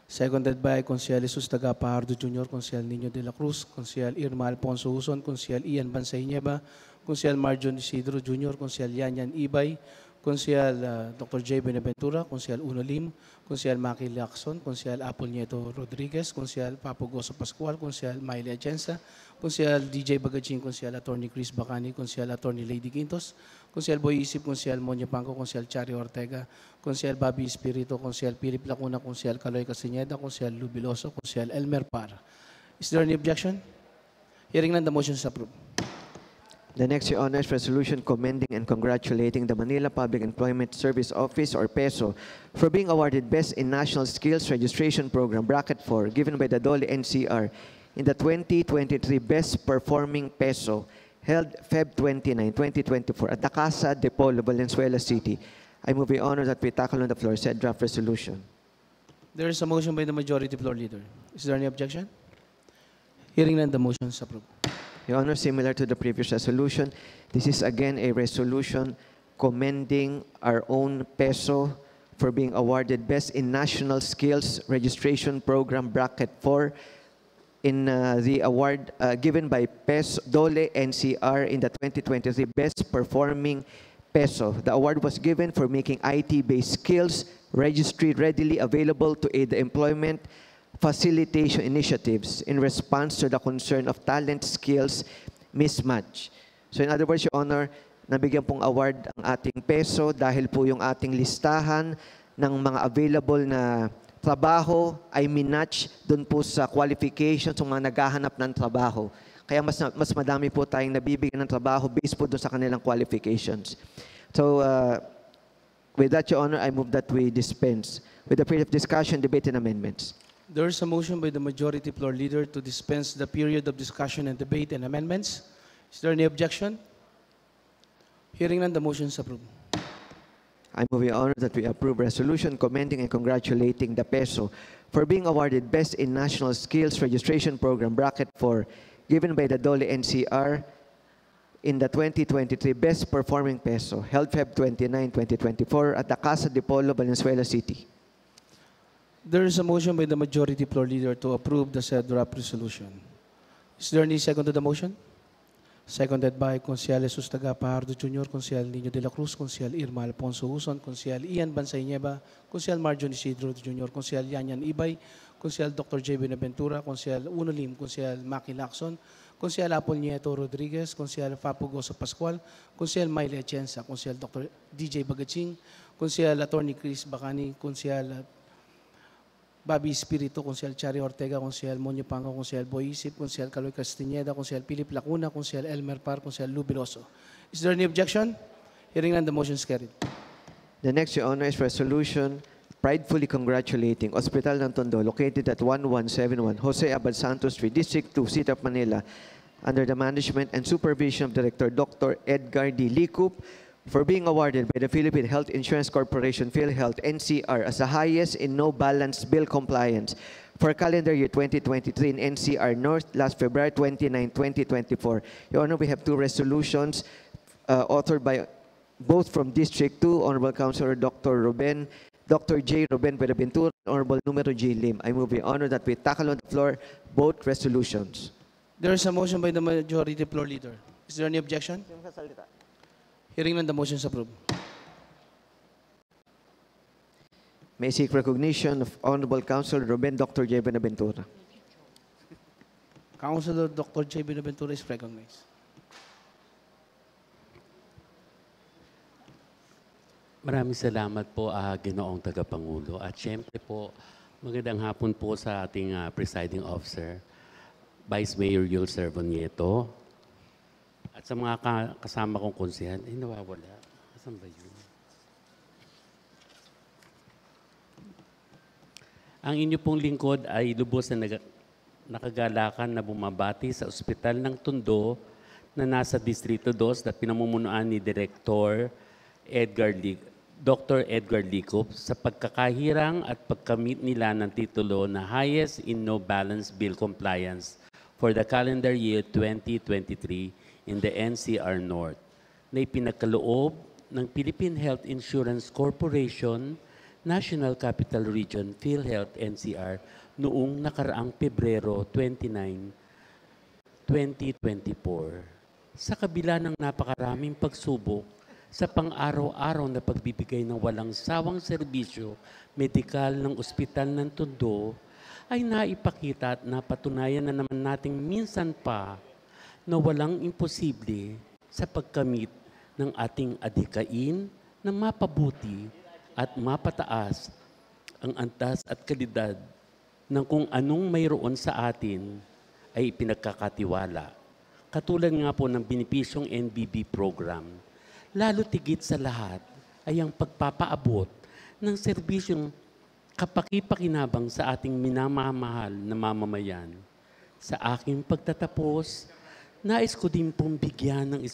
Seconded by Konsehal Jesus Tagapahardo Jr., Konsehal Nino de la Cruz, Konsehal Irma Alfonso Huson, Konsehal Ian Bansay Nieva, Konsehal Marjon Isidro Jr., Konsehal Yanyan Ibay, Konsehal Dr. J. Benaventura, Konsehal Uno Lim, Konsehal Maki Lacson, Konsehal Apple Nieto Rodriguez, Konsehal Papo Goso Pascual, Konsehal Mayle Atienza, Konsehal DJ Bagaching, Konsehal Attorney Chris Bacani, Konsehal Attorney Lady Quintos, Konsehal Boy Isip, Konsehal Monyo Pangco, Konsehal Chari Ortega, Konsehal Bobby Espiritu, Konsehal Philip Lacuna, Konsehal Kaloy Castañeda, Konsehal Lubiloso, Konsehal Elmer Par. Is there any objection? Hearing none, the motion is approved.
The next, Your Honor, is resolution commending and congratulating the Manila Public Employment Service Office, or PESO, for being awarded Best in National Skills Registration Program, Bracket 4, given by the DOLE NCR in the 2023 Best Performing PESO, held Feb 29, 2024 at the Casa de Polo, Valenzuela City. I move, Your Honor, that we tackle on the floor said draft resolution.
There is a motion by the majority floor leader. Is there any objection? Hearing none, the motion is approved.
Your Honor, similar to the previous resolution, this is again a resolution commending our own PESO for being awarded Best in National Skills Registration Program, Bracket 4, in the award given by PESO, DOLE NCR in the 2023 Best Performing PESO. The award was given for making IT-based skills registry readily available to aid the employment facilitation initiatives in response to the concern of talent skills mismatch. So in other words, Your Honor, nabigyan pong award ang ating PESO dahil po yung ating listahan ng mga available na trabaho ay minatch doon po sa qualifications ng mga naghahanap ng trabaho. Kaya mas madami po tayong nabibigyan ng trabaho based po doon sa kanilang qualifications. So with that, Your Honor, I move that we dispense with the period of discussion, debate, and amendments.
There is a motion by the majority floor leader to dispense the period of discussion and debate and amendments. Is there any objection? Hearing none, the motion is approved.
I move, Your Honor, that we approve resolution commending and congratulating the PESO for being awarded Best in National Skills Registration Program, Bracket 4, given by the DOLE NCR in the 2023 Best Performing PESO, held Feb 29, 2024 at the Casa de Polo, Valenzuela City.
There is a motion by the majority floor leader to approve the said draft resolution. Is there any second to the motion? Seconded by Konsehal Jesus Tagapahardo Jr., Konsehal Nino de la Cruz, Konsehal Irma Alfonso Huson, Konsehal Ian Bansay Nieva, Konsehal Marjon Isidro Jr., Konsehal Yanyan Ibay, Konsehal Dr. J. Benaventura, Konsehal Uno Lim, Konsehal Maki Lacson, Konsehal Apple Nieto Rodriguez, Konsehal Papo Goso Pascual, Konsehal Mayle Atienza, Konsehal Dr. DJ Bagaching, Konsehal Attorney Chris Bacani, Konsehal Bobby Espiritu, Konsehal Chari Ortega, Konsehal Monyo Pangco, Konsehal Boy Isip, Konsehal Kaloy Castañeda, Konsehal Philip Lacuna, Konsehal Elmer Par, Konsehal Lubiloso. Is there any objection? Hearing none, the motion is carried.
The next, Your Honor, is resolution pridefully congratulating Hospital ng Tondo located at 1171 Jose Abad Santos Street, District 2, City of Manila, under the management and supervision of Director Dr. Edgar D. Licup, for being awarded by the Philippine Health Insurance Corporation, PhilHealth, NCR, as the highest in no balance bill compliance for calendar year 2023 in NCR North last February 29, 2024. Your Honor, we have two resolutions authored by both from District 2, Honorable Councilor Dr. J. Ruben Buenaventura, Honorable Numero G. Lim. I move, Your Honor, that we tackle on the floor both resolutions.
There is a motion by the majority floor leader. Is there any objection? Hearing none, the motion is approved.
May I seek recognition of Honorable Councilor Ruben Dr. J. Buenaventura.
Councilor Dr. J. Buenaventura is recognized.
Maraming salamat po, Ginoong Tagapangulo. At syempre po, magandang hapon po sa ating presiding officer, Vice Mayor Yul Servonieto, at sa mga kasama kong konsehan. Nawawala. Asan ba yun? Ang inyo pong lingkod ay lubos na nakagalakan na bumabati sa Ospital ng Tondo na nasa Distrito 2 na pinamumunuan ni Dr. Edgar Licup sa pagkakahirang at pagkamit nila ng titulo na highest in no balance bill compliance for the calendar year 2023 in the NCR North na ipinagkaloob ng Philippine Health Insurance Corporation, National Capital Region, PhilHealth, NCR noong nakaraang Pebrero 29, 2024. Sa kabila ng napakaraming pagsubok sa pang-araw-araw na pagbibigay ng walang sawang serbisyo medikal ng Ospital ng Tondo, ay naipakita at napatunayan na naman nating minsan pa na walang imposible sa pagkamit ng ating adhikain na mapabuti at mapataas ang antas at kalidad ng kung anong mayroon sa atin ay pinagkakatiwala. Katulad nga po ng benepisyong NBB program. Lalo tigit sa lahat ay ang pagpapaabot ng serbisyong kapaki-pakinabang sa ating minamahal na mamamayan. Sa aking pagtatapos, nais ko din pong bigyan ng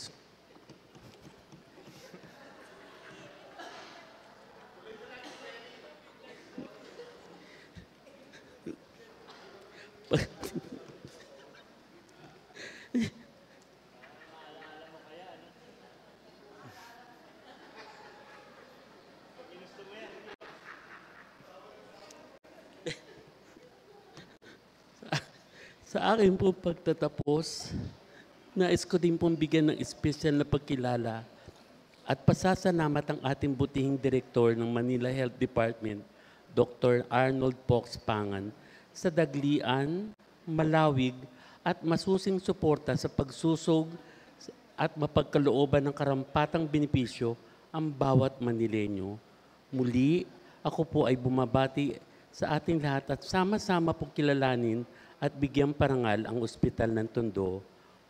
Sa aking pong pagtatapos, nais ko din pong bigyan ng espesyal na pagkilala at pasasalamat ang ating butihing direktor ng Manila Health Department, Dr. Arnold Pox Pangan, sa daglian, malawig at masusing suporta sa pagsusog at mapagkalooban ng karampatang benepisyo ang bawat Manilenyo. Muli, ako po ay bumabati sa ating lahat at sama-sama pong kilalanin at bigyang parangal ang Ospital ng Tondo.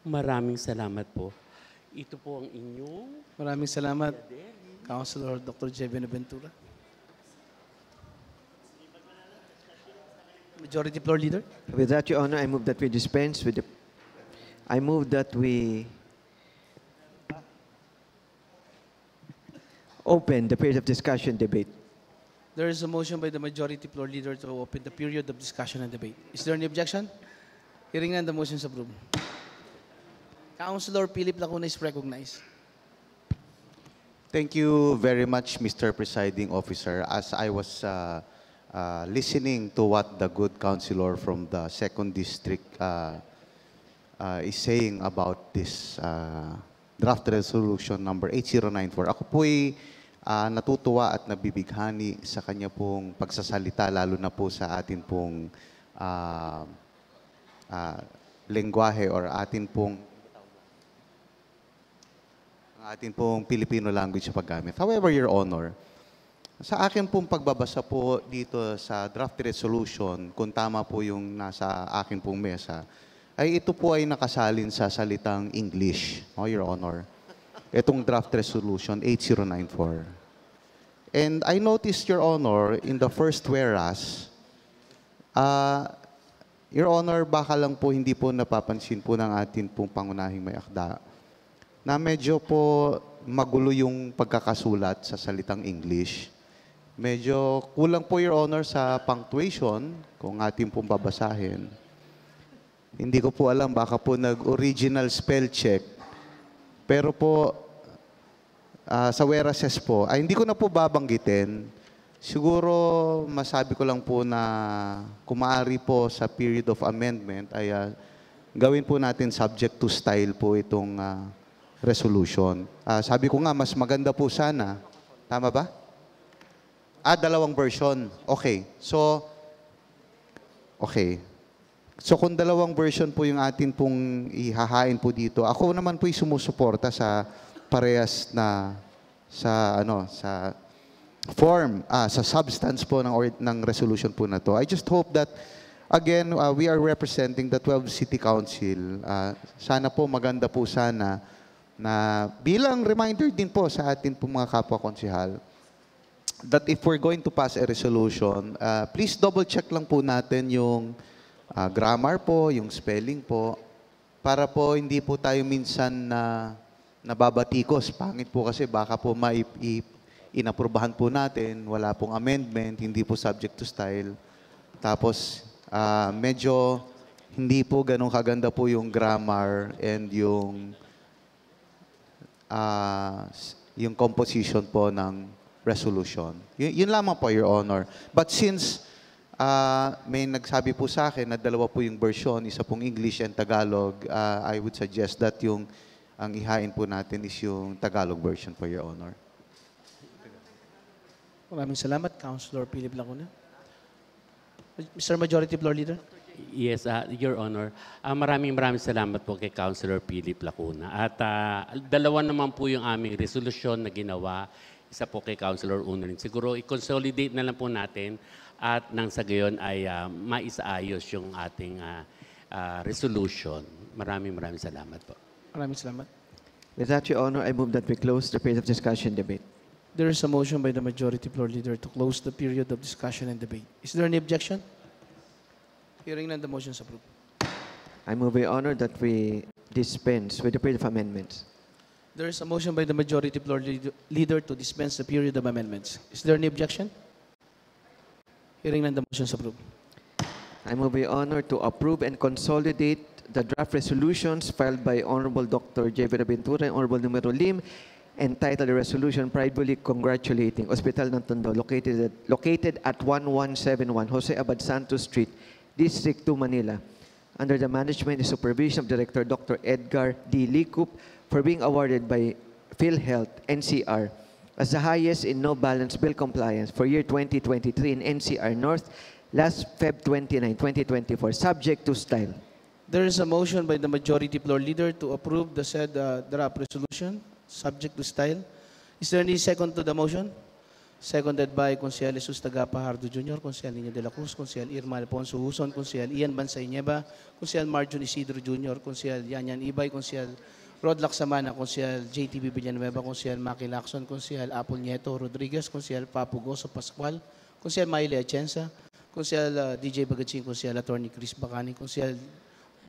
Maraming salamat po. Ito po ang inyong...
Maraming salamat, Councilor Dr. J. Buenaventura. Majority Floor Leader.
With that, Your Honor, I move that we dispense with the... I move that we open the period of discussion debate.
There is a motion by the Majority Floor Leader to open the period of discussion and debate. Is there any objection? Hearing none, the motion is approved. Councilor Philip Lacuna is recognized.
Thank you very much, Mr. Presiding Officer. As I was listening to what the good councilor from the 2nd District is saying about this draft resolution number 8094, ako po'y natutuwa at nabibighani sa kanya pong pagsasalita, lalo na po sa atin pong lengguwahe or atin pong Filipino language sa paggamit. However, Your Honor, sa akin pong pagbabasa po dito sa draft resolution, kung tama po yung nasa akin pong mesa, ay ito po ay nakasalin sa salitang English, Your Honor. itong draft resolution 8094. And I noticed, Your Honor, in the first whereas, Your Honor, baka lang po hindi po napapansin po ng atin pong pangunahing may akda na medyo po magulo yung pagkakasulat sa salitang English. Medyo kulang po, Your Honor, sa punctuation kung atin pong babasahin. Hindi ko po alam, baka po nag-original spell check. Pero po, sa whereases po, hindi ko na po babanggitin. Siguro, masabi ko lang po na kung maaari po sa period of amendment, ay gawin po natin subject to style po itong resolution. Sabi ko nga, mas maganda po sana. Tama ba? Dalawang version. Okay. So kung dalawang version po yung atin pong ihahain po dito, ako naman po yung sumusuporta sa parehas na sa form, sa substance po ng resolution po na to. I just hope that, again, we are representing the 12 City Council. Sana po, maganda po sana na bilang reminder din po sa atin po mga kapwa-konsehal that if we're going to pass a resolution, please double-check lang po natin yung grammar po, yung spelling po, para po hindi po tayo minsan na nababatikos. Pangit po kasi baka po inaprubahan po natin, wala pong amendment, hindi po subject to style. Tapos medyo hindi po ganun kaganda po yung grammar and yung composition po ng resolution. Yun lamang po, Your Honor. But since may nagsabi po sa akin na dalawa po yung version, isa pong English and Tagalog, I would suggest that ang ihain po natin is yung Tagalog version po, Your Honor.
Maraming salamat, Councilor Philip Lacuna. Mr. Majority Floor Leader.
Yes, Your Honor. Maraming salamat po kay Councilor Philip Lacuna. At dalawa naman po yung aming resolution na ginawa. Isa po kay Councilor Uno. Siguro i-consolidate na lang po natin at nang sa gayon ay maisaayos yung ating resolution. Maraming salamat po.
Maraming salamat.
With that, Your Honor, I move that we close the period of discussion and debate.
There is a motion by the Majority Floor Leader to close the period of discussion and debate. Is there any objection? Hearing none, the motion is approved.
I move, Your Honor, that we dispense with the period of amendments.
There is a motion by the Majority Floor Leader to dispense the period of amendments. Is there any objection? Hearing none, the motion is approved.
I move, Your Honor, to approve and consolidate the draft resolutions filed by Honorable Dr. J. Buenaventura and Honorable Numero Lim, entitled the resolution pridefully congratulating Hospital ng Tondo located at 1171 Jose Abad Santos Street, District 2, Manila, under the management and supervision of Director Dr. Edgar D. Licup, for being awarded by PhilHealth NCR as the highest in no balance bill compliance for year 2023 in NCR North, last Feb 29, 2024, subject to style.
There is a motion by the Majority Floor Leader to approve the said draft resolution, subject to style. Is there any second to the motion? Seconded by Consejero Jesus Tagapahardo Jr., Consejero Nino de la Cruz, Consejero Irma Alfonso Huson, Consejero Ian Bansay Nieva, Consejero Marjon Isidro Jr., Consejero Yanyan Ibay, Consejero Rod Laksamana, Consejero JTB Villanueva, Consejero Maki Lacson, Consejero Apple Nieto Rodriguez, Consejero Papu Goso Pascual, Consejero Mayle Atienza, Consejero DJ Bagatsing, Consejero Attorney Chris Bacani, Consejero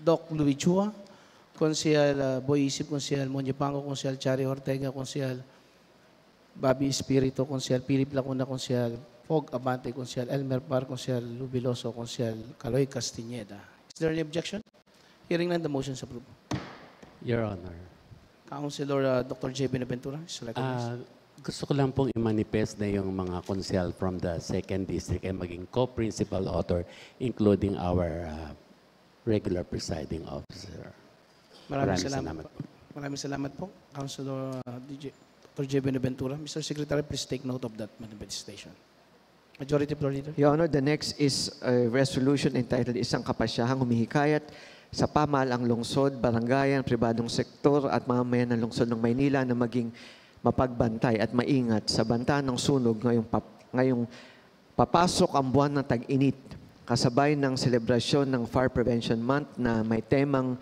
Doc Louis Chua, Consejero Boy Isip, Consejero Monye Pango, Consejero Chari Ortega, Consejero Bobby Espiritu, Consejero Philip Lacuna, Consejero Fog Abante, Consejero Elmer Par, Consejero Lubiloso, Consejero Caloy Castiñeda. Is there any objection? Hearing none, the motion is approved.
Your Honor.
Councilor Dr. J. Benaventura is recognized.
Gusto ko lang pong i-manifest na yung mga konsehal from the 2nd District ay maging co-principal author, including our regular presiding officer.
Maraming salamat po. Maraming salamat po, Councilor Dr. J. Benaventura. Mr. Secretary, please take note of that manifestation. Majority Floor Leader.
Your Honor, the next is a resolution entitled Isang Kapasyahang Humihikayat sa Pamahalaang Lungsod, Barangayan, Pribadong Sektor at Mamamayan ng Lungsod ng Maynila na maging mapagbantay at maingat sa banta ng sunog ngayong papasok ang buwan ng tag-init, kasabay ng selebrasyon ng Fire Prevention Month na may temang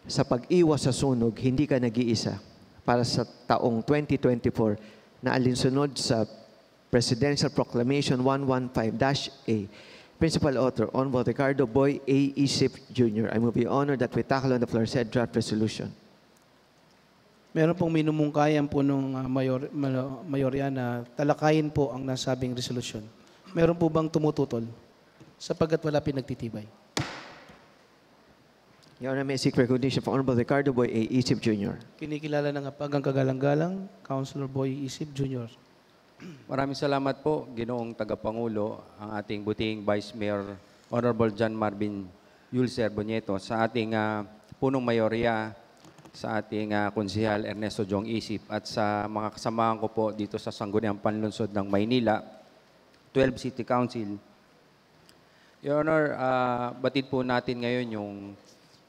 sa pag-iwas sa sunog, hindi ka nag-iisa. para sa taong 2024 na alinsunod sa Presidential Proclamation 115-A. Principal author, Honorable Ricardo Boy A. Isip Jr. I move the honor that we tackle on the floor said draft resolution.
Meron pong minumungkayan po nung mayorya na talakayin po ang nasabing resolusyon. Meron po bang tumututol? Sapagkat wala pinagtitibay.
Your Honor, may I seek recognition for Honorable Ricardo Boy A. Isip Jr.
Kinikilala ng apagang kagalang-galang, Councilor Boy Isip Jr.
Maraming salamat po, Ginoong Tagapangulo, ang ating buting Vice Mayor, Honorable John Marvin Yulcer Bonieto, sa ating punong mayorya, sa ating konsehal Ernesto Jong Isip, at sa mga kasamahan ko po dito sa Sangguniang Panlunsod ng Maynila, 12 City Council. Your Honor, batid po natin ngayon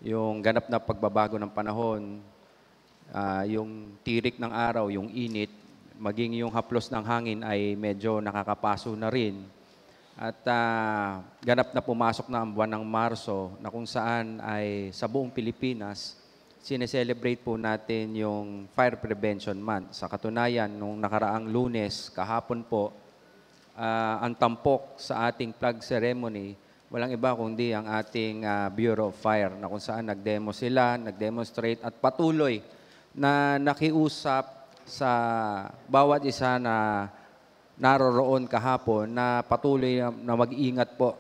yung ganap na pagbabago ng panahon, yung tirik ng araw, yung init, maging yung haplos ng hangin ay medyo nakakapaso na rin. At ganap na pumasok na ang buwan ng Marso na kung saan ay sa buong Pilipinas, sineselebrate po natin yung Fire Prevention Month. Sa katunayan, nung nakaraang Lunes, kahapon po, ang tampok sa ating flag ceremony, walang iba kundi ang ating Bureau of Fire na kung saan nagdemo sila, nagdemonstrate at patuloy na nakiusap sa bawat isa na naroroon kahapon na patuloy na mag-iingat po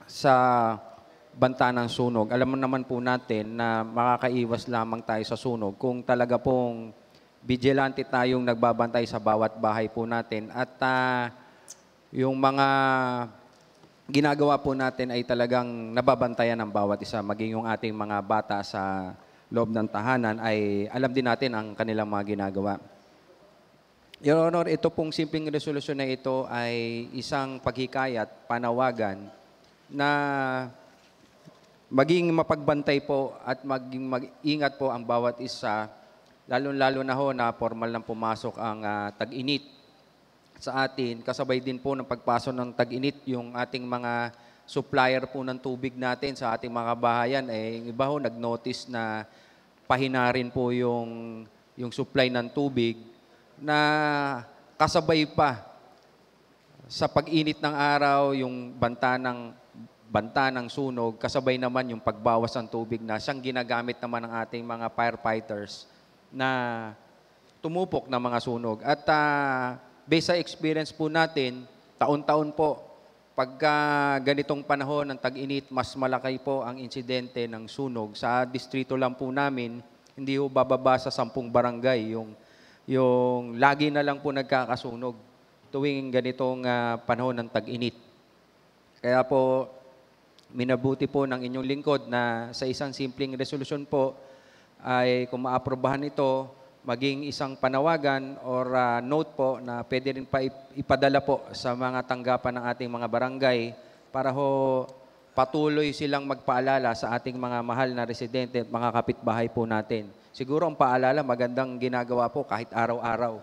sa banta ng sunog. Alam mo naman po natin na makakaiwas lamang tayo sa sunog kung talaga pong vigilante tayong nagbabantay sa bawat bahay po natin at yung mga ginagawa po natin ay talagang nababantayan ng bawat isa, maging yung ating mga bata sa loob ng tahanan ay alam din natin ang kanilang mga ginagawa. Your Honor, ito pong simpleng resolusyon na ito ay isang paghikayat, panawagan na maging mapagbantay po at maging mag-ingat po ang bawat isa, lalo-lalo na ho na formal nang pumasok ang tag-init sa atin. Kasabay din po ng pagpasok ng tag-init yung ating mga supplier po ng tubig natin sa ating mga bahayan. Iba ho, nag-notice na pahina rin po yung supply ng tubig na kasabay pa sa pag-init ng araw, yung banta ng sunog, kasabay naman yung pagbawas ng tubig na siyang ginagamit naman ng ating mga firefighters na tumupok ng mga sunog. At based sa experience po natin, taon-taon po, pagka ganitong panahon ng tag-init, mas malaki po ang insidente ng sunog. Sa distrito lang po namin, hindi po bababa sa 10 barangay yung lagi na lang po nagkakasunog tuwing ganitong panahon ng tag-init. Kaya po, minabuti po ng inyong lingkod na sa isang simpleng resolusyon po ay kung maaprobahan ito, maging isang panawagan or note po na pwede rin pa ipadala po sa mga tanggapan ng ating mga barangay para ho patuloy silang magpaalala sa ating mga mahal na residente at mga kapitbahay po natin. Siguro ang paalala magandang ginagawa po kahit araw-araw.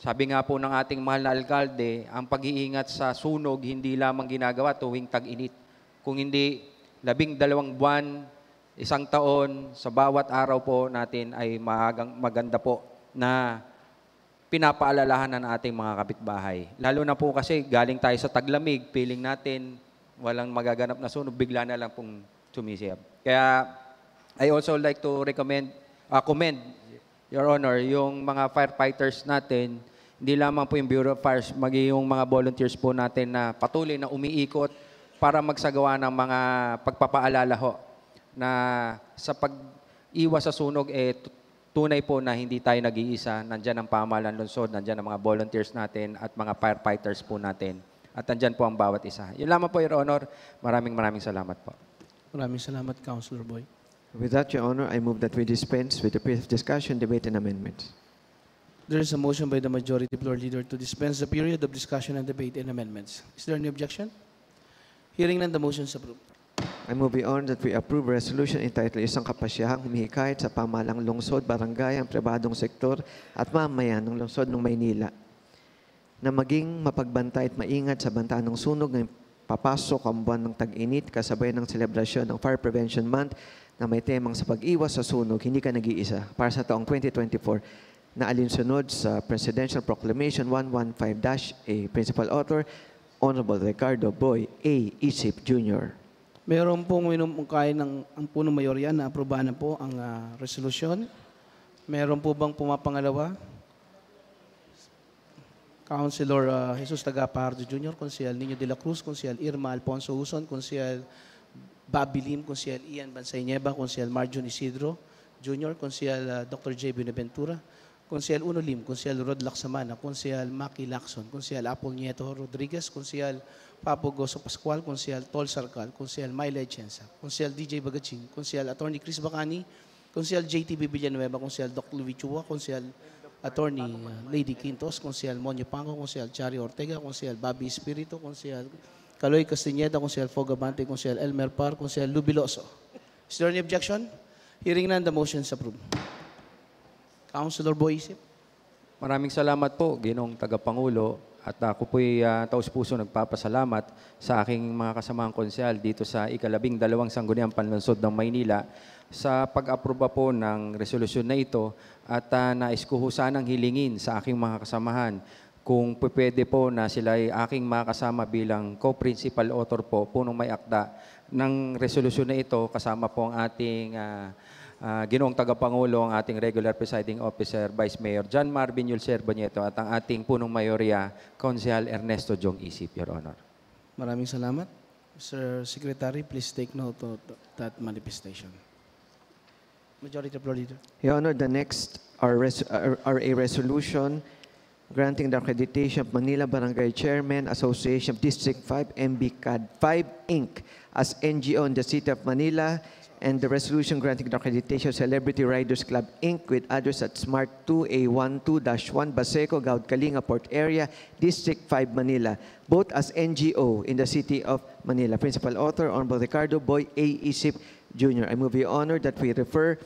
Sabi nga po ng ating mahal na alkalde, ang pag-iingat sa sunog hindi lamang ginagawa tuwing tag-init. Kung hindi 12 buwan, 1 taon, sa bawat araw po natin ay maganda po na pinapaalalahan ng ating mga kapitbahay. Lalo na po kasi galing tayo sa taglamig, feeling natin walang magaganap na sunog, bigla na lang pong sumisiyap. Kaya I also like to commend, Your Honor, yung mga firefighters natin, hindi lamang po yung Bureau of Fires, maging yung mga volunteers po natin na patuloy na umiikot para magsagawa ng mga pagpapaalala ho na sa pag-iwas sa sunog, tunay po na hindi tayo nag-iisa. Nandyan ang pamahalaan lungsod, nandyan ang mga volunteers natin at mga firefighters po natin. At nandyan po ang bawat isa. Yun lamang po, Your Honor. Maraming salamat po.
Maraming salamat, Councilor Boy.
With that, Your Honor, I move that we dispense with the brief discussion, debate, and amendments.
There is a motion by the majority floor leader to dispense the period of discussion and debate and amendments. Is there any objection? Hearing none, the motion is approved.
I move the honor that we approve resolution entitled Isang Kapasyahang Humihikayat sa Pamahalang Lungsod, Barangay, ang Pribadong Sektor at Mamayan ng Lungsod ng Maynila na maging mapagbantay at maingat sa banta ng sunog ng papasok ang buwan ng tag-init kasabay ng selebrasyon ng Fire Prevention Month na may temang sa pag-iwas sa sunog, hindi ka nag-iisa para sa taong 2024 na alinsunod sa Presidential Proclamation 115-A. Principal Author, Honorable Ricardo Boy A. Isip Jr.
Meron pong minumungkain ng ang punong mayorya na aprobahan na po ang resolusyon. Meron po bang pumapangalawa? Councilor Jesus Tagapardo Jr., Konsehal Nino de la Cruz, Konsehal Irma Alfonso Huson, Konsehal Bobby Lim, Konsehal Ian Bansay Nieva, Konsehal Marjon Isidro Jr., Konsehal Dr. J. Buenaventura, Konsehal Uno Lim, Konsehal Rod Laksamana, Konsehal Maki Lacson, Konsehal Apple Nieto Rodriguez, Konsehal Papo Goso Pascual, Konsehal Tol Sarcal, Konsehal Myla Echensa, Konsehal DJ Bagaching, Konsehal Attorney Chris Bacani, Konsehal JTB Villanueva, Konsehal Dr. Louis Chua, Konsehal Attorney Lady Quintos, Konsehal Monyo Pango, Konsehal Chari Ortega, Konsehal Bobby Espiritu, Konsehal Caloy Castañeda, Konsehal Fogabante, Konsehal Elmer Par, Konsehal Lubiloso. Is there any objection? Hearing none, the motion is approved. Councilor Boy Isip.
Maraming salamat po, Ginoong Tagapangulo. At ako po'y taus-puso nagpapasalamat sa aking mga kasamahang konsehal dito sa ika-12 Sangguniang Panlungsod ng Maynila sa pag-aproba po ng resolusyon na ito at nais ko ho sanang hilingin sa aking mga kasamahan kung pwede po na sila ay aking makasama bilang co-principal author po, punong may akda ng resolusyon na ito kasama po ang ating Ginoong Tagapangulo, ang ating regular presiding officer, Vice Mayor John Marvin Yulcer Bañeto at ang ating punong mayorya, Konsehal Ernesto Jong Isip, Your Honor.
Maraming salamat. Mr. Secretary, please take note of that manifestation. Majority Floor Leader.
Your Honor, the next are a resolution granting the accreditation of Manila Barangay Chairman Association of District 5, MBCAD 5, Inc. as NGO in the City of Manila, and the resolution granting the accreditation of Celebrity Riders Club, Inc. with address at Smart 2A12-1 Baseco, Gaud Kalinga Port Area, District 5, Manila, both as NGO in the City of Manila. Principal Author, Honorable Ricardo Boy A. Isip Jr. I move your honor that we refer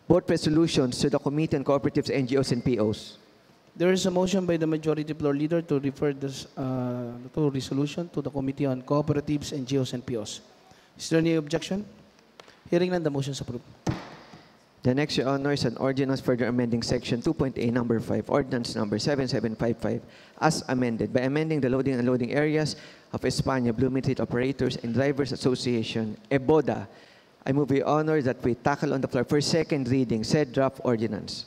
both resolutions to the Committee on Cooperatives, NGOs, and POs.
There is a motion by the Majority Floor Leader to refer this resolution to the Committee on Cooperatives, NGOs, and POs. Is there any objection? Hearing none, the motion is approved.
The next, Your Honor, is an ordinance further amending Section 2.A, Number 5, Ordinance Number 7755, as amended by amending the loading and unloading areas of España Bloomington Operators and Drivers Association, EBODA. I move, Your Honor, that we tackle on the floor for second reading said draft ordinance.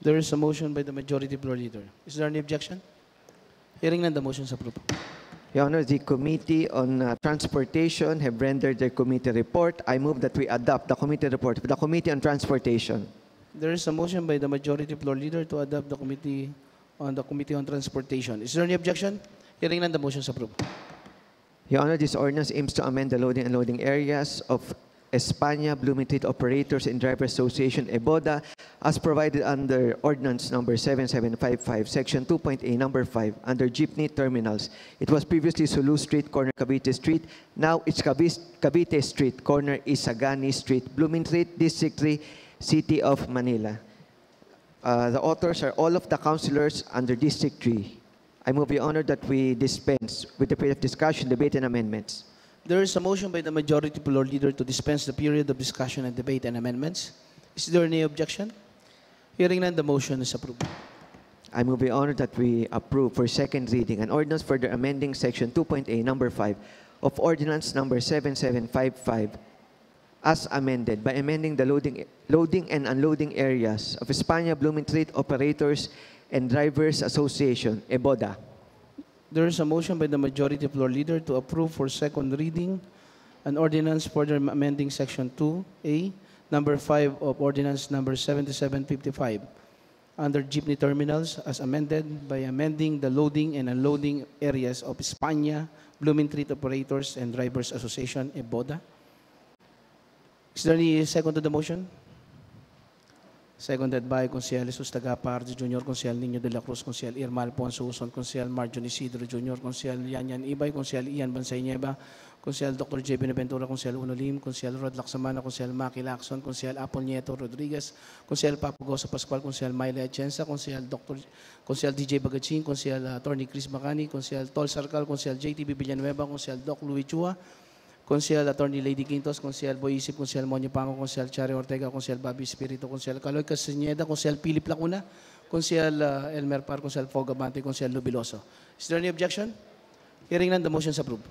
There is a motion by the Majority Floor Leader. Is there any objection? Hearing none, the motion is approved.
Your Honor, the Committee on Transportation have rendered their committee report. I move that we adopt the committee report of the Committee on Transportation.
There is a motion by the Majority Floor Leader to adopt the Committee on Transportation. Is there any objection? Hearing none, the motion is approved.
Your Honor, this ordinance aims to amend the loading and unloading areas of España Bloomington Operators and Drivers Association, EBODA, as provided under Ordinance Number 7755, Section 2.A, Number 5, under Jeepney Terminals. It was previously Sulu Street, corner Cavite Street. Now it's Cavite Street, corner Isagani Street, Bloomington, District 3, City of Manila. The authors are all of the councilors under District 3. I move, Your Honor, that we dispense with the period of discussion, debate, and amendments.
There is a motion by the Majority Floor Leader to dispense the period of discussion and debate and amendments. Is there any objection? Hearing none, the motion is approved.
I move, Your Honor, that we approve for second reading an ordinance further amending Section 2.A, Number 5 of Ordinance Number 7755 as amended by amending the loading and unloading areas of España Bloomington Operators and Drivers Association, EBODA.
There is a motion by the Majority Floor Leader to approve for second reading an ordinance further amending Section 2A, Number 5 of Ordinance Number 7755 under Jeepney Terminals as amended by amending the loading and unloading areas of España Bloomington Operators and Drivers Association, EBODA. Is there any second to the motion? Seconded by Konsehal Jesus Tagapardo Jr., Konsehal Nino de la Cruz, Konsehal Irma Alfonso Huson, Konsehal Marjon Isidro Jr., Konsehal Yanyan Ibay, Konsehal Ian Bansay Nieva, Konsehal Dr. J. Buenaventura, Konsehal Uno Lim, Konsehal Rod Laksamana, Konsehal Maki Lacson, Konsehal Apple Nieto Rodriguez, Konsehal Papo Goso Pascual, Konsehal Myla Echensa, Konsehal DJ Bagaching, Konsehal Attorney Chris Bacani, Konsehal Tol Sarcal, Konsehal JTB Villanueva, Konsehal Doc Louis Chua, Consiel Attorney Lady Quintos, Consiel Boyisip, Consiel Monyo Pango, Consiel Chari Ortega, Consiel Bobby Espiritu, Consiel Caloy Castañeda, Consiel Philip Lacuna, Consiel Elmer Par, Consiel Fogabante, Consiel Lubiloso. Is there any objection? Hearing none, the motion is approved.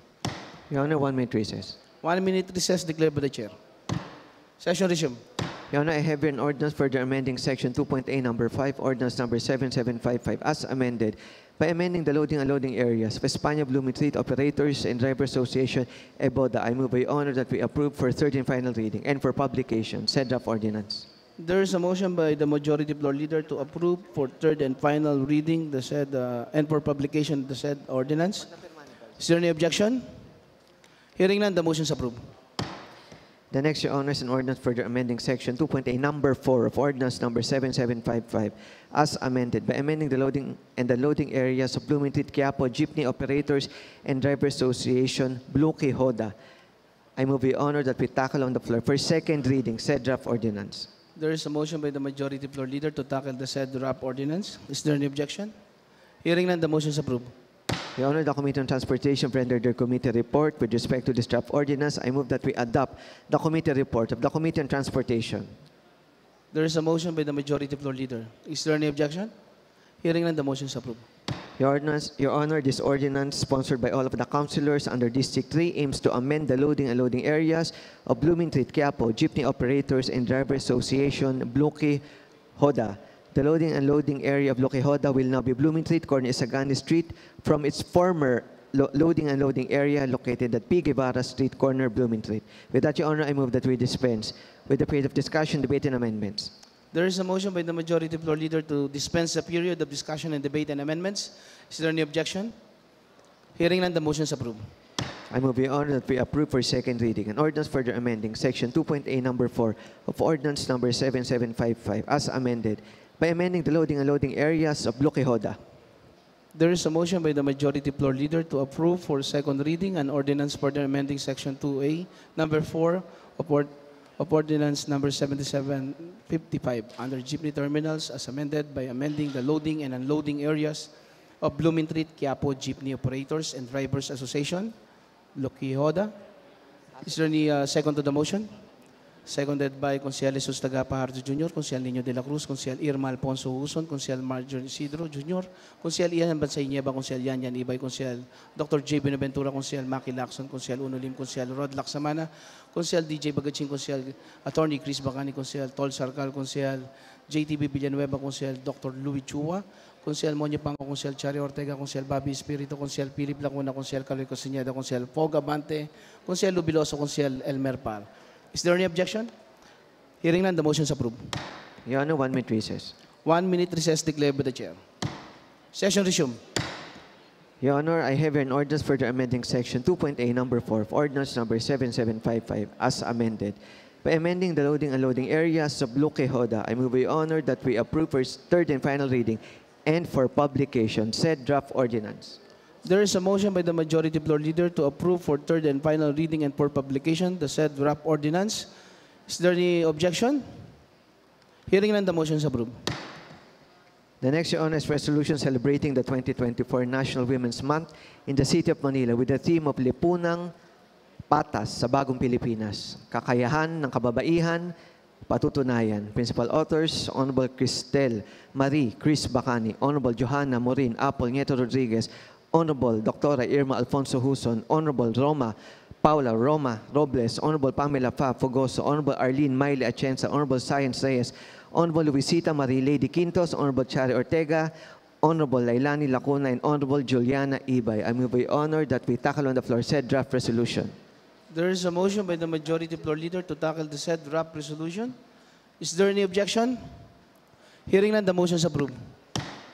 Your Honor, 1 minute recess.
1 minute recess declared by the Chair. Session resumed.
Your Honor, I have here an ordinance further amending Section 2.A number 5, Ordinance number 7755 as amended by amending the loading and unloading areas of Espana Blooming Street Operators and Driver Association, EBODA. I move by honor that we approve for third and final reading and for publication said draft ordinance.
There is a motion by the Majority Floor Leader to approve for third and final reading the said and for publication the said ordinance. Is there any objection? Hearing none, the motion is approved.
The next, Your Honor, is an ordinance further amending Section 2.A number 4 of Ordinance number 7755 as amended by amending the loading and unloading areas of Blooming Street, Quiapo, Jeepney Operators and Driver Association, Bluki Hoda. I move by honor that we tackle on the floor for second reading said draft ordinance.
There is a motion by the Majority Floor Leader to tackle the said draft ordinance. Is there any objection? Hearing none, the motion is approved.
Your Honor, the Committee on Transportation rendered their committee report with respect to this draft ordinance. I move that we adopt the committee report of the Committee on Transportation.
There is a motion by the Majority Floor Leader. Is there any objection? Hearing none, the motion is approved.
Your Honor, this ordinance, sponsored by all of the councilors under District 3, aims to amend the loading and unloading areas of Blooming Street, Quiapo, Jeepney Operators and Driver Association, Bluki Hoda. The loading and unloading area of Bluki Hoda will now be Blooming Street, corner Isagani Street, from its former loading and unloading area located at P. Guevara Street, corner Blooming Street. With that, Your Honor, I move that we dispense with the period of discussion, debate, and amendments.
There is a motion by the Majority Floor Leader to dispense the period of discussion and debate and amendments. Is there any objection? Hearing none, the motion is approved.
I move by honor that we approve for second reading an ordinance further amending Section 2.A number 4 of Ordinance number 7755 as amended by amending the loading and unloading areas of Bluki Hoda.
There is a motion by the Majority Floor Leader to approve for second reading an ordinance further amending Section 2A number 4 of Ordinance number 7755 under jeepney terminals as amended by amending the loading and unloading areas of Blooming Street, Quiapo, Jeepney Operators and Drivers Association, Bluki Hoda. Is there any second to the motion? Seconded by Consiel Jesus Tagapahardo Jr., Consiel Nino de la Cruz, Consiel Irma Alfonso Huson, Consiel Marjorie Isidro Jr., Consiel Ian Bansay Nieva, Consiel Yan Ibay, Consiel Dr. J. Benaventura, Consiel Maki Lacson, Consiel Unolim, Consiel Rod Laksamana, Consiel DJ Bagaching, Consiel Attorney Chris Bacani, Consiel Tol Sarcal, Consiel JTB Villanueva, Consiel Dr. Louis Chua, Consiel Monyo Pango, Consiel Chari Ortega, Consiel Bobby Espiritu, Consiel Philip Lacuna, Consiel Caloy Castañeda, Consiel Fogabante, Consiel Lubiloso, Consiel Elmer Par. Is there any objection? Hearing none, the motion is approved.
Your Honor, 1 minute recess.
1 minute recess declared by the Chair. Session resumed.
Your Honor, I have here an ordinance further amending Section 2.A number 4 of Ordinance number 7755 as amended by amending the loading and unloading areas of Bluki Hoda. I move by honor that we approve for third and final reading and for publication said draft ordinance.
There is a motion by the Majority Floor Leader to approve for third and final reading and for publication the said draft ordinance. Is there any objection? Hearing none, the motion is approved.
The next, Your Honor, is resolution celebrating the 2024 National Women's Month in the City of Manila with the theme of Lipunang Patas sa Bagong Pilipinas, Kakayahan ng Kababaihan, Patutunayan. Principal authors, Honorable Cristel Marie Chris Bacani, Honorable Johanna Morin Apple Nieto Rodriguez, Honorable Dr. Irma Alfonso Huson, Honorable Paula Roma Robles, Honorable Pamela Fa Fogoso, Honorable Arlene Miley Atienza, Honorable Science Reyes, Honorable Luisita Marie Lady Quintos, Honorable Chari Ortega, Honorable Lailani Lacuna, and Honorable Juliana Ibay. I move by honor that we tackle on the floor said draft resolution.
There is a motion by the Majority Floor Leader to tackle the said draft resolution. Is there any objection? Hearing none, the motion is approved.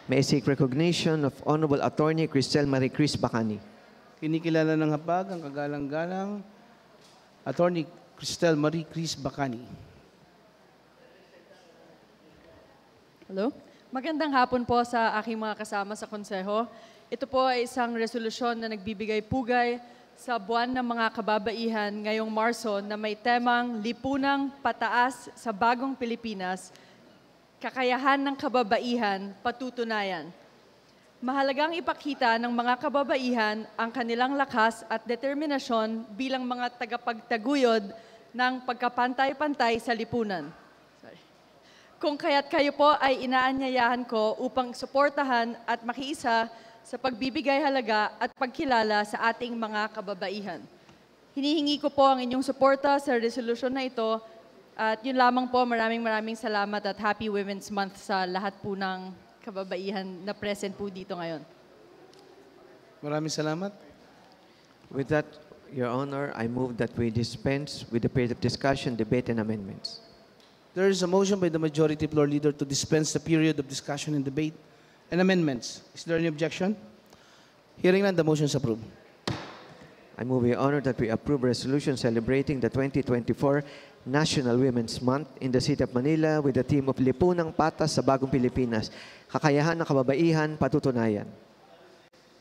May I seek recognition of Honorable Attorney Cristel Marie Chris Bacani.
Kinikilala ng hapag ang kagalang-galang Attorney Cristel Marie Chris Bacani.
Hello. Magandang hapon po sa aking mga kasama sa konseho. Ito po ay isang resolusyon na nagbibigay pugay sa buwan ng mga kababaihan ngayong Marso na may temang Lipunang Pataas sa Bagong Pilipinas, Kakayahan ng Kababaihan, Patutunayan. mahalagang ipakita ng mga kababaihan ang kanilang lakas at determinasyon bilang mga tagapagtaguyod ng pagkapantay-pantay sa lipunan. Kung kaya't kayo po ay inaanyayahan ko upang suportahan at makiisa sa pagbibigay halaga at pagkilala sa ating mga kababaihan. Hinihingi ko po ang inyong suporta sa resolution na ito at yun lamang po, maraming salamat at Happy Women's Month sa lahat po ng kababaihan na present po dito ngayon.
Maraming salamat.
With that, Your Honor, I move that we dispense with the period of discussion, debate, and amendments.
There is a motion by the Majority Floor Leader to dispense the period of discussion and debate and amendments. Is there any objection? Hearing none, the motion is approved.
I move, Your Honor, that we approve resolution celebrating the 2024 National Women's Month in the City of Manila with the theme of Lipunang Patas sa Bagong Pilipinas, kakayahan ng kababaihan, patutunayan.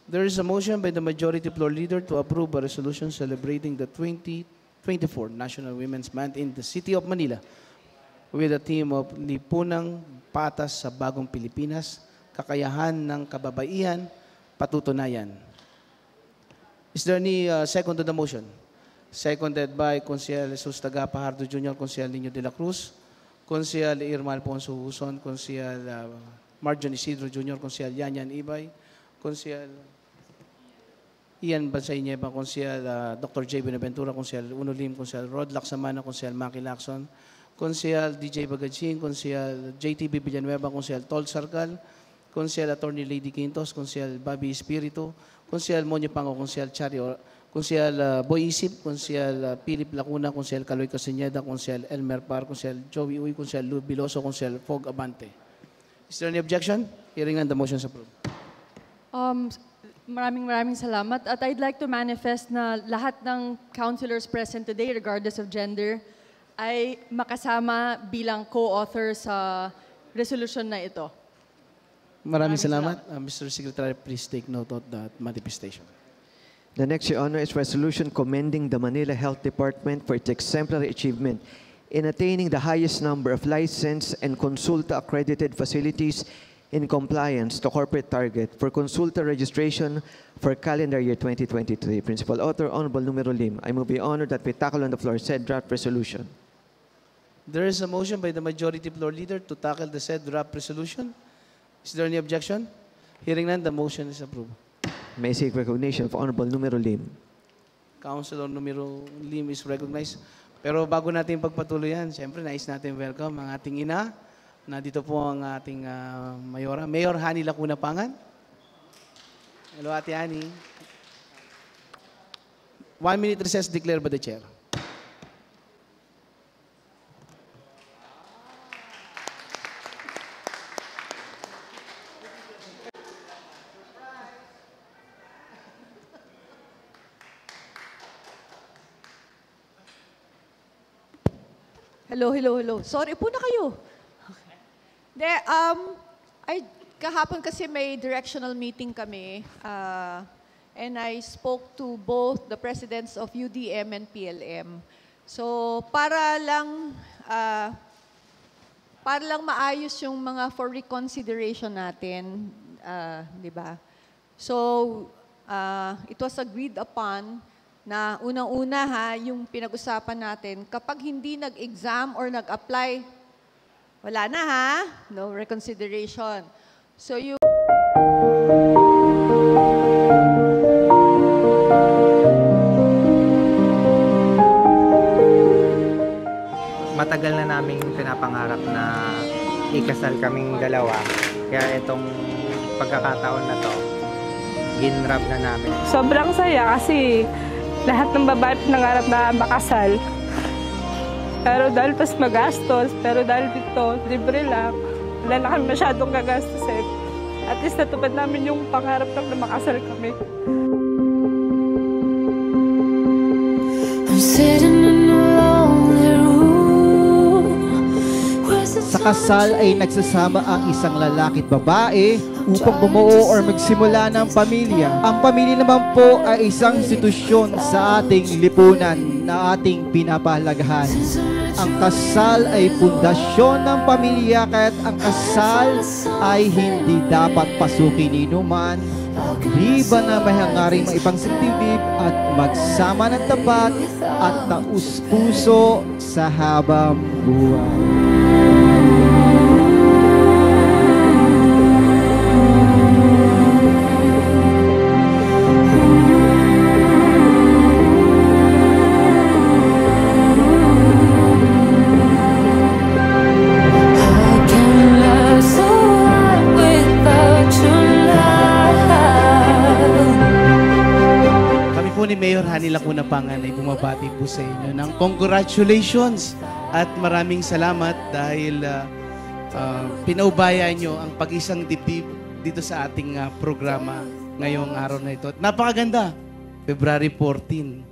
There is a motion by the Majority Floor Leader to approve a resolution celebrating the 2024 National Women's Month in the City of Manila with the theme of Lipunang Patas sa Bagong Pilipinas, kakayahan ng kababaihan, patutunayan. Is there any second to the motion? Seconded by Consejero Jesus Tagapa Hardo Jr., Consejero Nino de la Cruz, Consejero Irma Alfonso Huson, Consejero Marjon Isidro Jr., Consejero Yanyan Ibay, Consejero Ian Bansay Nieva, Consejero Dr. J. Benaventura, Consejero Uno Lim, Consejero Rod Laksamana, Consejero Maki Lacson, Consejero DJ Bagadsing, Consejero JTB Villanueva, Consejero Tol Sargal, Consejero Attorney Lady Quintos, Consejero Bobby Espiritu, Consejero Monyo Pango, Consejero Chario, Consejero Boy Isip, Consejero Philip Lacuna, Consejero Caloy Castañeda, Consejero Elmer Par, Consejero Joey Uy, Consejero Lou Biloso, Consejero Fog Abante. Is there any objection? Hearing none, the motion is approved.
Maraming salamat. At I'd like to manifest na lahat ng councilors present today, regardless of gender, ay makasama bilang co-author sa resolution na ito.
Maraming salamat. Mr. Secretary, please take note of that manifestation.
The next, Your Honor, is resolution commending the Manila Health Department for its exemplary achievement in attaining the highest number of licensed and Consulta-accredited facilities in compliance to corporate target for Consulta registration for calendar year 2023. Principal Author, Honorable Numero Lim. I move, Your Honor, that we tackle on the floor said draft resolution.
There is a motion by the Majority Floor Leader to tackle the said draft resolution. Is there any objection? Hearing none, the motion is approved.
May I seek recognition of Honorable Numero Lim.
Councilor Numero Lim is recognized. Pero bago natin pagpatuloy yan, siyempre nais natin welcome ang ating ina. Nandito po ang ating mayora, Mayor Hani Lacuna Pangan. Hello, Ate Hani. 1 minute recess declared by the Chair.
Hello. Sorry po na kayo. Kahapon kasi may directional meeting kami and I spoke to both the presidents of UDM and PLM. So para lang maayos yung mga for reconsideration natin, di ba? So it was agreed upon na unang-una yung pinag-usapan natin, kapag hindi nag-exam or nag-apply, wala na no reconsideration. So you
matagal na naming pinapangarap na ikasal kaming dalawa. Kaya itong pagkakataon na to, ginrab na namin.
Sobrang saya kasi lahat ng babae nangarap na makasal. Pero dahil pas magastos, pero dahil dito, libre lang. Wala na kami masyadong gagastusin. At least natupad namin yung pangarap lang na makasal kami.
Sa kasal ay nagsasama ang isang lalaki at babae upang bumuo or magsimula ng pamilya. Ang pamilya naman po ay isang institusyon sa ating lipunan na ating pinapahalagahan. ang kasal ay pundasyon ng pamilya, kaya't ang kasal ay hindi dapat pasukin ni numan, liban na may hangaring maipagsintibig at magsama ng tapat at taus-puso sa habang buhay.
Ni Mayor Hani Lacuna Pangan ay bumabati po sa inyo ng congratulations at maraming salamat dahil pinaubaya nyo ang pag-isang dibdib dito sa ating programa ngayong araw na ito. At napakaganda, February 14.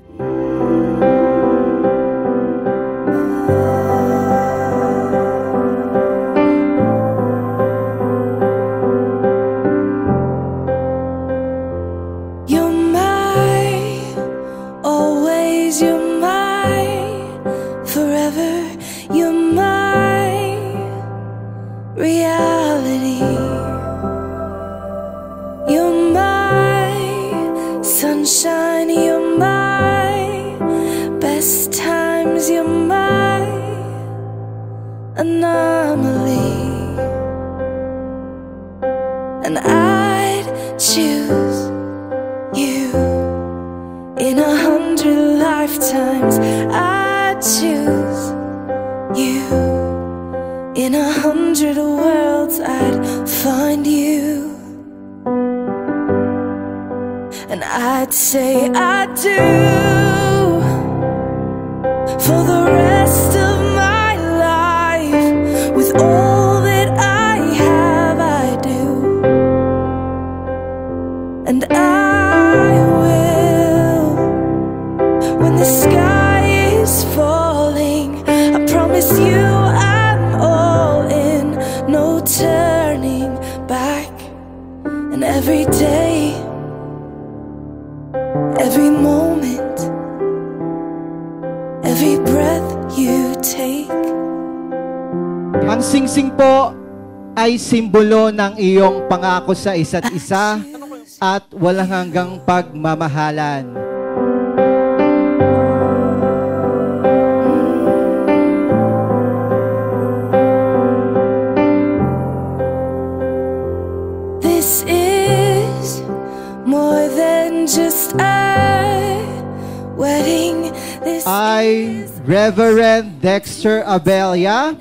Ang singsing po ay simbolo ng iyong pangako sa isa't isa at walang hanggang pagmamahalan.
This is more than just a wedding.
I, Reverend Dexter Abella,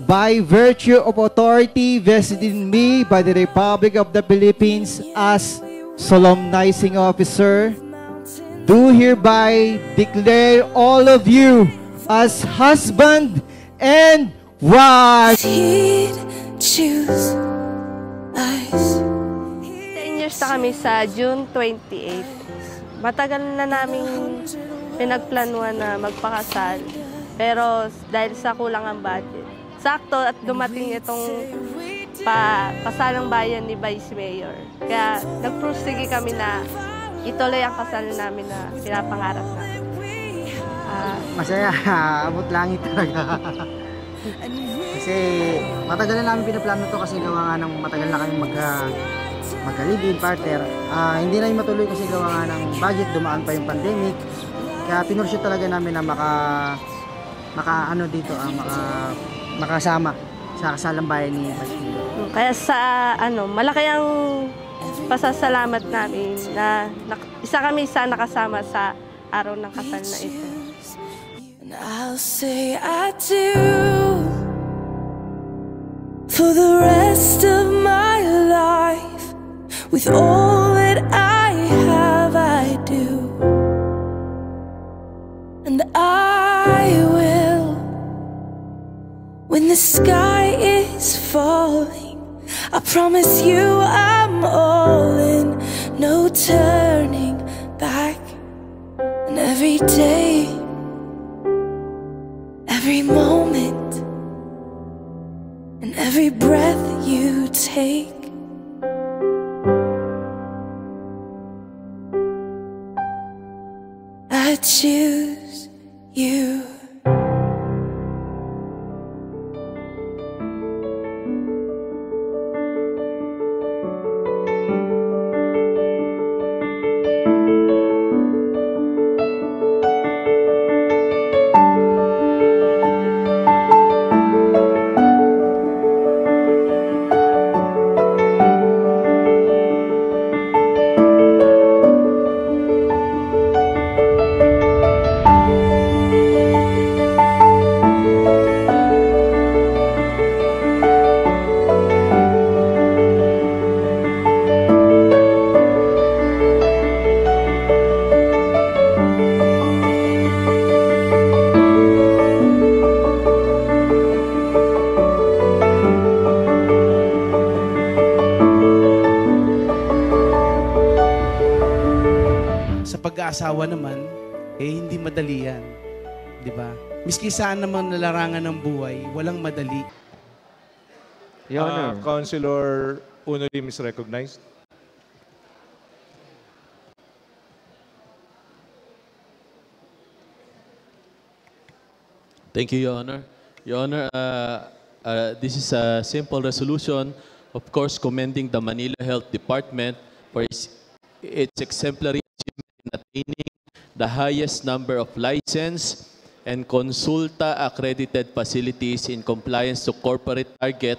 by virtue of authority vested in me by the Republic of the Philippines as solemnizing officer, do hereby declare all of you as husband and wife.
He'd choose us.
10 years na kami sa June 28. Matagal na naming pinagplanuhan na magpakasal, pero dahil sa kulang ang budget, sakto at dumating itong pasalang bayan ni Vice Mayor. Kaya nagpursige kami na ituloy ang kasal namin na pinapangarap na.
Masaya, abot langit talaga. Kasi matagal na namin pinaplano to kasi gawa nga ng matagal na kami magka-live-in partner. Hindi na yung matuloy kasi gawa nga ng budget, dumaan pa yung pandemic. Kaya pinursyo talaga namin na makasama sa kasalang bayan ni Pastor.
Kaya sa malaki ang pasasalamat namin na isa kami sa nakasama sa araw ng kasal na ito.
And I'll say I do for the rest of my life. With all that I have, I do. And I will. When the sky is falling, I promise you I'm all in, no turning back. And every day, every moment, and every breath you take, I choose you.
mag-aasawa naman, hindi madali yan. Di ba? Miski saan naman nalarangan ng buhay, walang madali.
Your Honor.
Councilor Unolim is recognized.
Thank you, Your Honor. Your Honor, this is a simple resolution, of course, commending the Manila Health Department for its exemplary achievement in attaining the highest number of licensed and consulta-accredited facilities in compliance to corporate target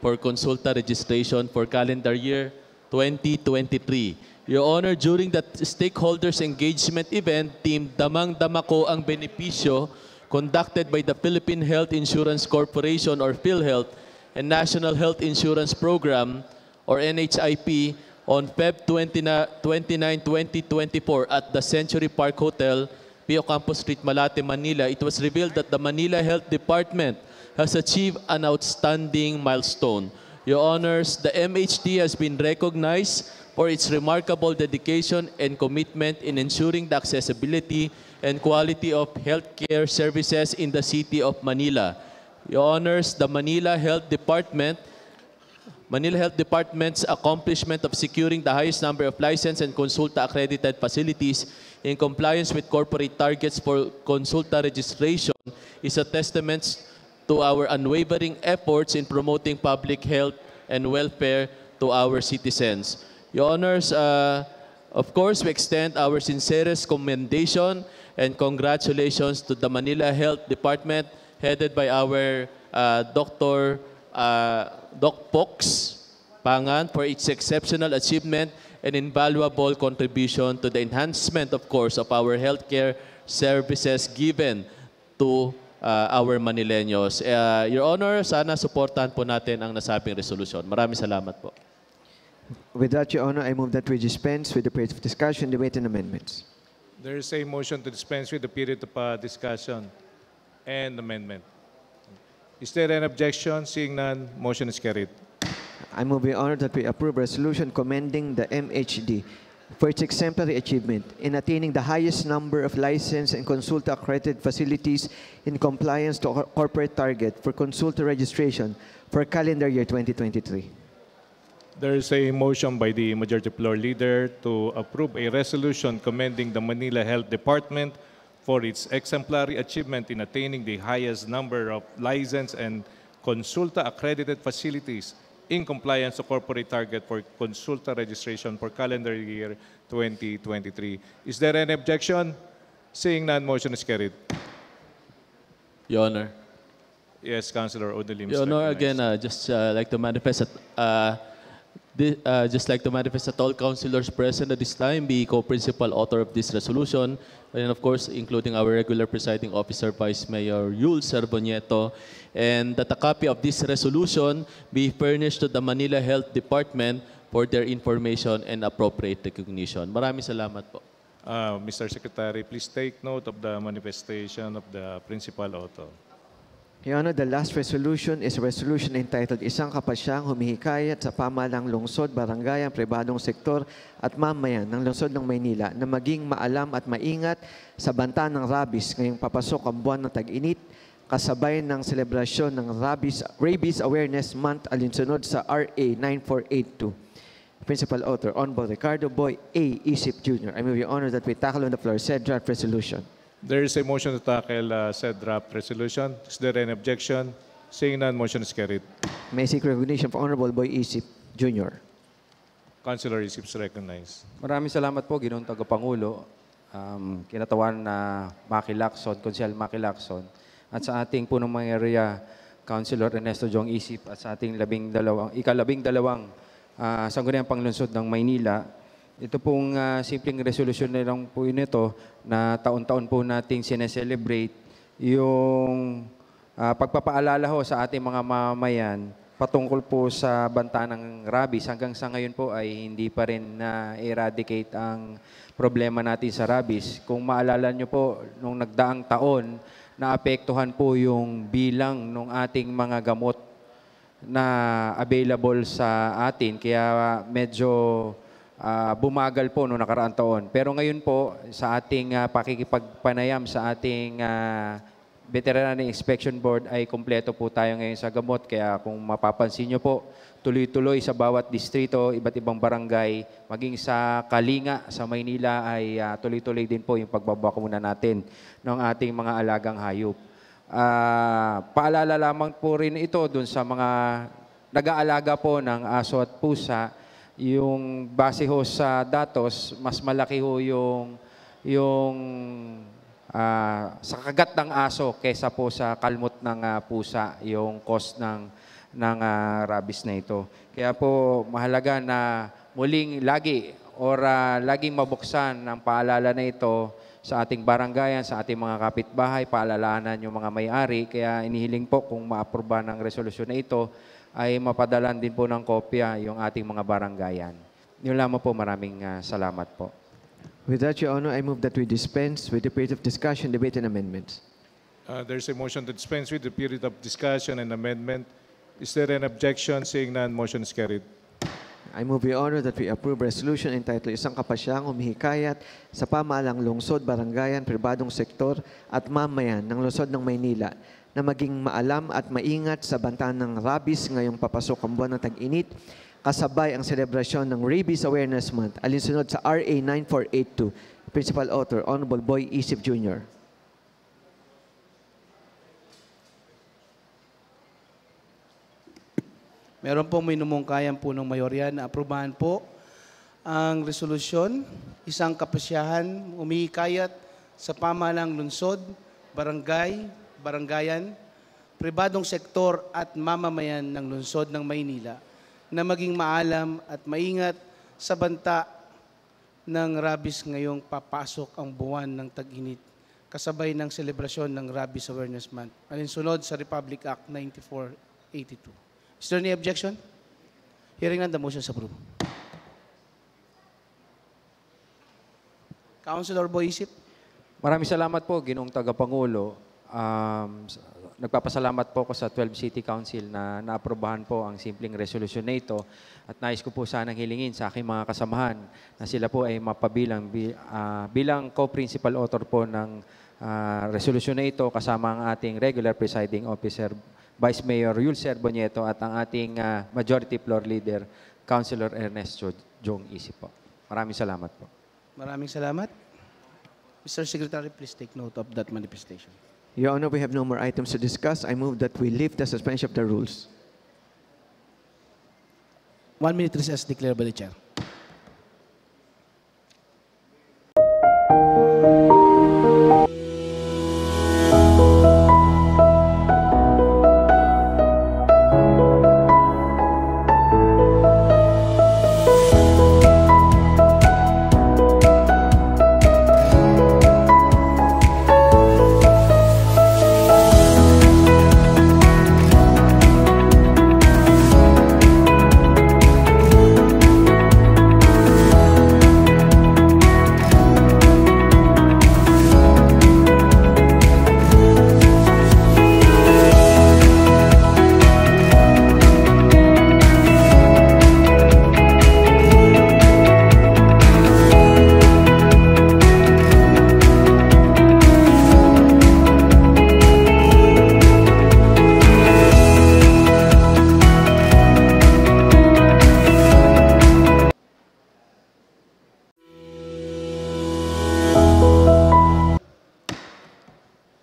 for consulta registration for calendar year 2023. Your Honor, during the stakeholders engagement event, Team Damang-Dama Ko ang Benepisyo conducted by the Philippine Health Insurance Corporation or PhilHealth and National Health Insurance Program or NHIP on Feb 29, 2024 at the Century Park Hotel, Pio Campos Street, Malate, Manila, it was revealed that the Manila Health Department has achieved an outstanding milestone. Your Honors, the MHD has been recognized for its remarkable dedication and commitment in ensuring the accessibility and quality of healthcare services in the city of Manila. Your Honors, the Manila Health Department's accomplishment of securing the highest number of licensed and consulta accredited facilities in compliance with corporate targets for consulta registration is a testament to our unwavering efforts in promoting public health and welfare to our citizens. Your Honors, of course, we extend our sincerest commendation and congratulations to the Manila Health Department headed by our Dr. Doc Pox Pangan for its exceptional achievement and invaluable contribution to the enhancement, of course, of our healthcare services given to our Manileños. Your Honor, sana supportahan po natin ang nasabing resolution. Maraming salamat po.
With that, Your Honor, I move that we dispense with the period of discussion, debate, and amendments.
There is a motion to dispense with the period of discussion and amendment. Is there an objection? Seeing none, motion is carried.
I move, Your Honor, that we approve resolution commending the MHD for its exemplary achievement in attaining the highest number of licensed and consulta accredited facilities in compliance to corporate target for consulta registration for calendar year 2023.
There is a motion by the Majority Floor Leader to approve a resolution commending the Manila Health Department for its exemplary achievement in attaining the highest number of licensed and consulta accredited facilities in compliance to corporate target for consulta registration for calendar year 2023. Is there any objection? Seeing none, motion is carried.
Your Honor.
Yes, Councilor Odelim.
Your Honor, again, just like to manifest that all councilors present at this time be co-principal author of this resolution, and of course, including our regular presiding officer, Vice Mayor Yul Serbonieto, and that a copy of this resolution be furnished to the Manila Health Department for their information and appropriate recognition. Maraming salamat po.
Mr. Secretary, please take note of the manifestation of the principal author.
Your Honor, the last resolution is a resolution entitled Isang Kapasyang Humihikayat sa Pamahalang Lungsod, Barangay, Pribadong Sektor at Mamayan ng Lungsod ng Maynila na maging maalam at maingat sa banta ng rabies ngayong papasok ang buwan ng tag-init kasabay ng selebrasyon ng Rabies Awareness Month alinsunod sa RA 9482. Principal Author, Honorable Ricardo Boy A. Isip Jr. I move, Your Honor, that we tackle on the floor said draft resolution.
There is a motion to tackle said draft resolution. Is there any objection? Seeing none, motion is carried.
May I seek recognition for Honorable Boy Isip Jr.
Councilor Isip is recognized.
Maraming salamat po, Ginoong Tagapangulo. Kinatawan na Maki Lacson, Konsehal Maki Lacson, at sa ating punong mga area, Councilor Ernesto Jong Isip, at sa ating ikalabing-dalawang Sangguniang Panglungsod ng Maynila. Ito pong simpleng resolution na lang po ito na taon-taon po nating sineselebrate yung pagpapaalala ho sa ating mga mamamayan patungkol po sa banta ng rabies. Hanggang sa ngayon po ay hindi pa rin na-eradicate ang problema natin sa rabies. Kung maalala nyo po, nung nagdaang taon, naapektuhan po yung bilang ng ating mga gamot na available sa atin. Kaya medyo bumagal po noong nakaraang taon. Pero ngayon po, sa ating pakikipagpanayam sa ating Veterinary Inspection Board ay kumpleto po tayo ngayon sa gamot. Kaya kung mapapansin nyo po, tuloy-tuloy sa bawat distrito, iba't ibang barangay, maging sa Kalinga, sa Maynila ay tuloy-tuloy din po yung pagbabakuna natin ng ating mga alagang hayop. Paalala lamang po rin ito dun sa mga nag-aalaga po ng aso at pusa, yung base ho sa datos, mas malaki ho yung sa kagat ng aso kesa po sa kalmot ng pusa, yung cost ng rabies na ito. Kaya po mahalaga na muling laging mabuksan ang paalala na ito sa ating barangayan, sa ating mga kapitbahay, paalalahanan yung mga may-ari. Kaya inihiling po kung maaproba ng resolusyon na ito, ay mapadalan din po ng kopya yung ating mga barangayan. Yun lamang po, maraming salamat po.
With that, Your Honor, I move that we dispense with the period of discussion, debate, and amendments.
There's a motion to dispense with the period of discussion and amendment. Is there an objection? Seeing none, motion is carried.
I move, Your Honor, that we approve resolution entitled Isang Kapasyang Humihikayat sa Pamahalang Lungsod, Barangayan, Pribadong Sektor at Mamayan ng Lungsod ng Maynila na maging maalam at maingat sa banta ng rabies ngayong papasok ang buwan ng tag-init, kasabay ang selebrasyon ng Rabies Awareness Month, alinsunod sa RA 9482. Principal Author, Honorable Boy Isip Jr.
Meron pong minumungkayan po ng mayorya na aprubahan po ang resolusyon, isang kapasyahan, umihikayat sa pamahalang lungsod, barangayan, pribadong sektor at mamamayan ng lungsod ng Maynila na maging maalam at maingat sa banta ng rabies ngayong papasok ang buwan ng tag-init, kasabay ng selebrasyon ng Rabies Awareness Month, alinsunod sa Republic Act 9482. Is there any objection? Hearing none, the motion is approved. Councilor Boyisip.
Maraming salamat po, Ginoong Tagapangulo. Nagpapasalamat po ko sa 12 City Council na naaprobahan po ang simpleng resolusyon na ito. At nais ko po sanang hilingin sa aking mga kasamahan na sila po ay mapabilang bilang co-principal author po ng resolusyon na ito kasama ang ating regular presiding officer, Vice Mayor Yulcer Bonieto at ang ating Majority Floor Leader, Councilor Ernesto Jong Isip po. Maraming salamat po.
Maraming salamat. Mr. Secretary, please take note of that manifestation.
Your Honor, we have no more items to discuss. I move that we lift the suspension of the rules.
1 minute recess declared by the Chair.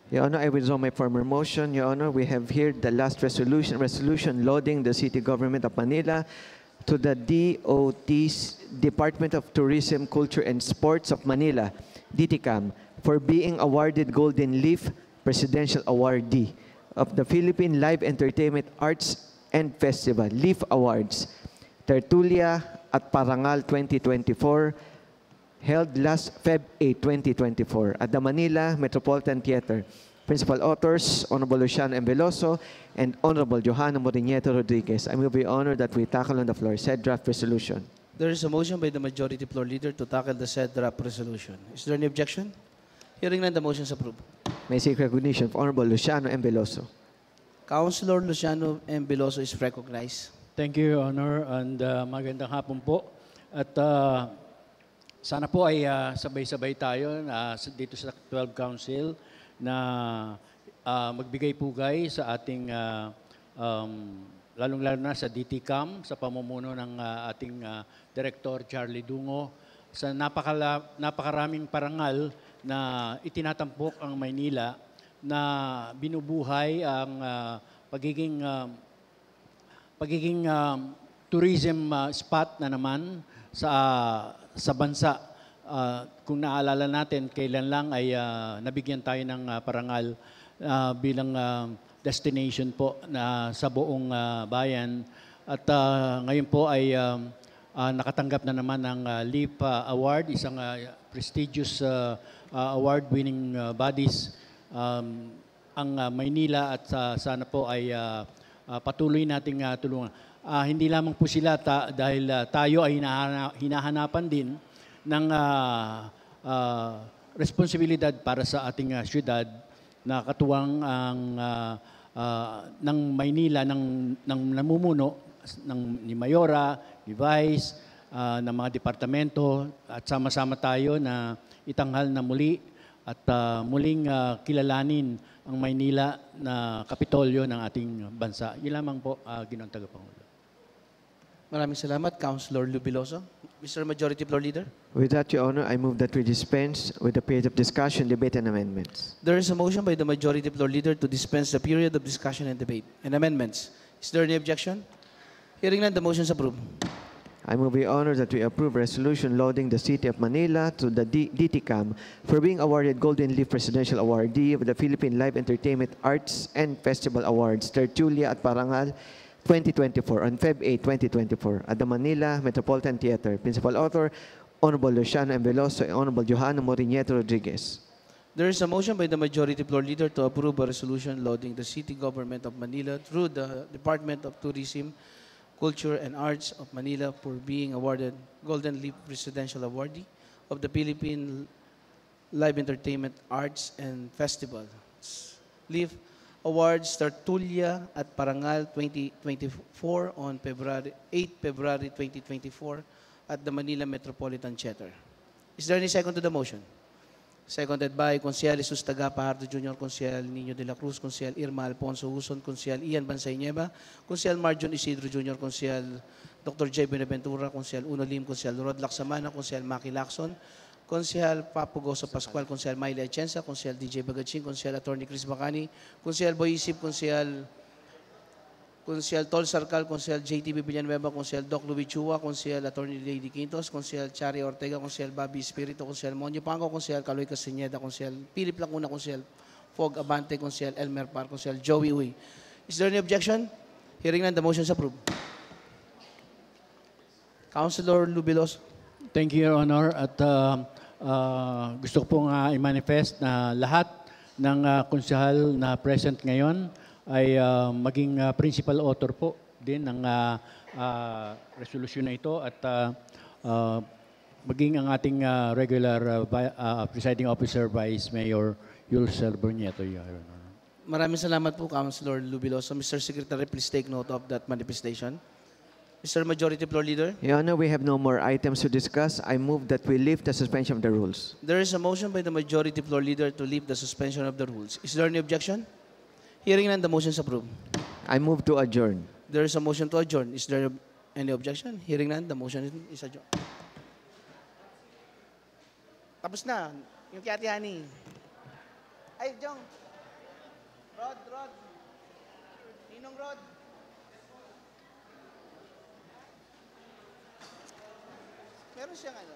Your Honor, I withdraw my former motion. Your Honor, we have here the last resolution loading the City Government of Manila to the DOT's Department of Tourism, Culture and Sports of Manila, DTCAM, for being awarded Golden Leaf Presidential Awardee of the Philippine Live Entertainment Arts and Festival, LEAF Awards, Tertulia at Parangal 2024, held last Feb 8, 2024 at the Manila Metropolitan Theater. Principal authors, Honorable Luciano M. Veloso and Honorable Johanna Morinieto Rodriguez. I will be honored that we tackle on the floor said draft resolution.
There is a motion by the Majority Floor Leader to tackle the said draft resolution. Is there any objection? Hearing none, the motion is approved.
May seek recognition of Honorable Luciano M. Veloso.
Councilor Luciano M. Veloso is recognized.
Thank you, Your Honor, and magandang hapon po. At sana po ay sabay-sabay tayo dito sa 12 Council na magbigay pugay sa ating lalong-lalo na sa DTCAM sa pamumuno ng ating Director Charlie Dungo sa napakaraming parangal na itinatampok ang Maynila na binubuhay ang pagiging tourism spot na naman sa bansa. Kung naalala natin, kailan lang ay nabigyan tayo ng parangal bilang destination po na sa buong bayan. At ngayon po ay nakatanggap na naman ng LEAP Award, isang prestigious award-winning bodies ang Maynila at sana po ay patuloy nating tulungan. Hindi lamang po sila dahil tayo ay hinahanapan din ng responsibilidad para sa ating syudad na katuwang ng Maynila, ng namumuno ni Mayora, ni Vice, ng mga departamento at sama-sama tayo na itanghal na muli at muling kilalanin ang Maynila na kapitolyo ng ating bansa. Yun lamang po, Ginoong Tagapangulo.
Maraming salamat, Councilor Lubiloso. Mr. Majority Floor Leader.
With that, Your Honor, I move that we dispense with the period of discussion, debate, and amendments.
There is a motion by the Majority Floor Leader to dispense the period of discussion and debate and amendments. Is there any objection? Hearing none, the motion is approved.
I move, Your Honor, that we approve resolution lauding the City of Manila to the DTCAM for being awarded Golden Leaf Presidential Awardee of the Philippine Live Entertainment Arts and Festival Awards, Tertulia at Parangal 2024 on Feb 8, 2024 at the Manila Metropolitan Theater. Principal author, Honorable Luciano M. Veloso and Honorable Johanna Morinieto Rodriguez.
There is a motion by the Majority Floor Leader to approve a resolution lauding the City Government of Manila through the Department of Tourism, Culture and Arts of Manila for being awarded Golden Leaf Presidential Awardee of the Philippine Live Entertainment Arts and Festival. Leaf Awards Tertulia at Parangal 2024 on 8 February 2024 at the Manila Metropolitan Theater. Is there any second to the motion? Seconded by Consial Jesus Taga Pajardo Jr., Consial Nino de la Cruz, Consial Irma Alfonso Huson, Consial Ian Bansay Nieva, Consial Marjon Isidro Jr., Consial Dr. J. Benaventura, Consial Uno Lim, Consial Rod Laksamana, Consial Maki Lacson, Consial Papo Goso Pascual, Consial Mayle Atienza, Consial DJ Bagaching, Consial Attorney Chris Bacani, Consial Boyisip, Consial Tol Sarcal, Consial JTB Villanueva, Consial Doc Louis Chua, Consial Attorney Lady Quintos, Consial Chari Ortega, Consial Bobby Espiritu, Consial Monyo Pango, Consial Caloy Castañeda, Consial Philip Lacuna, Consial Fog Abante, Consial Elmer Par, Consial Joey Uy. Is there any objection? Hearing none, the motion is approved. Councilor Lubilos.
Thank you, Your Honor. At gusto ko pong i-manifest na lahat ng konsehal na present ngayon ay maging principal author po din ng resolution na ito at maging ang ating regular presiding officer, Vice Mayor Yul Serburnieto.
Maraming salamat po, Councilor Lubiloso. Mr. Secretary, please take note of that manifestation. Mr. Majority Floor Leader.
Your Honor, we have no more items to discuss. I move that we lift the suspension of the rules.
There is a motion by the Majority Floor Leader to lift the suspension of the rules. Is there any objection? Hearing none, the motion is approved.
I move to adjourn.
There is a motion to adjourn. Is there any objection? Hearing none, the motion is adjourned. Tapos na. Yung kay Ate Hani. Ay, Jong. Rod. Ninong Rod. Meron siyang ano.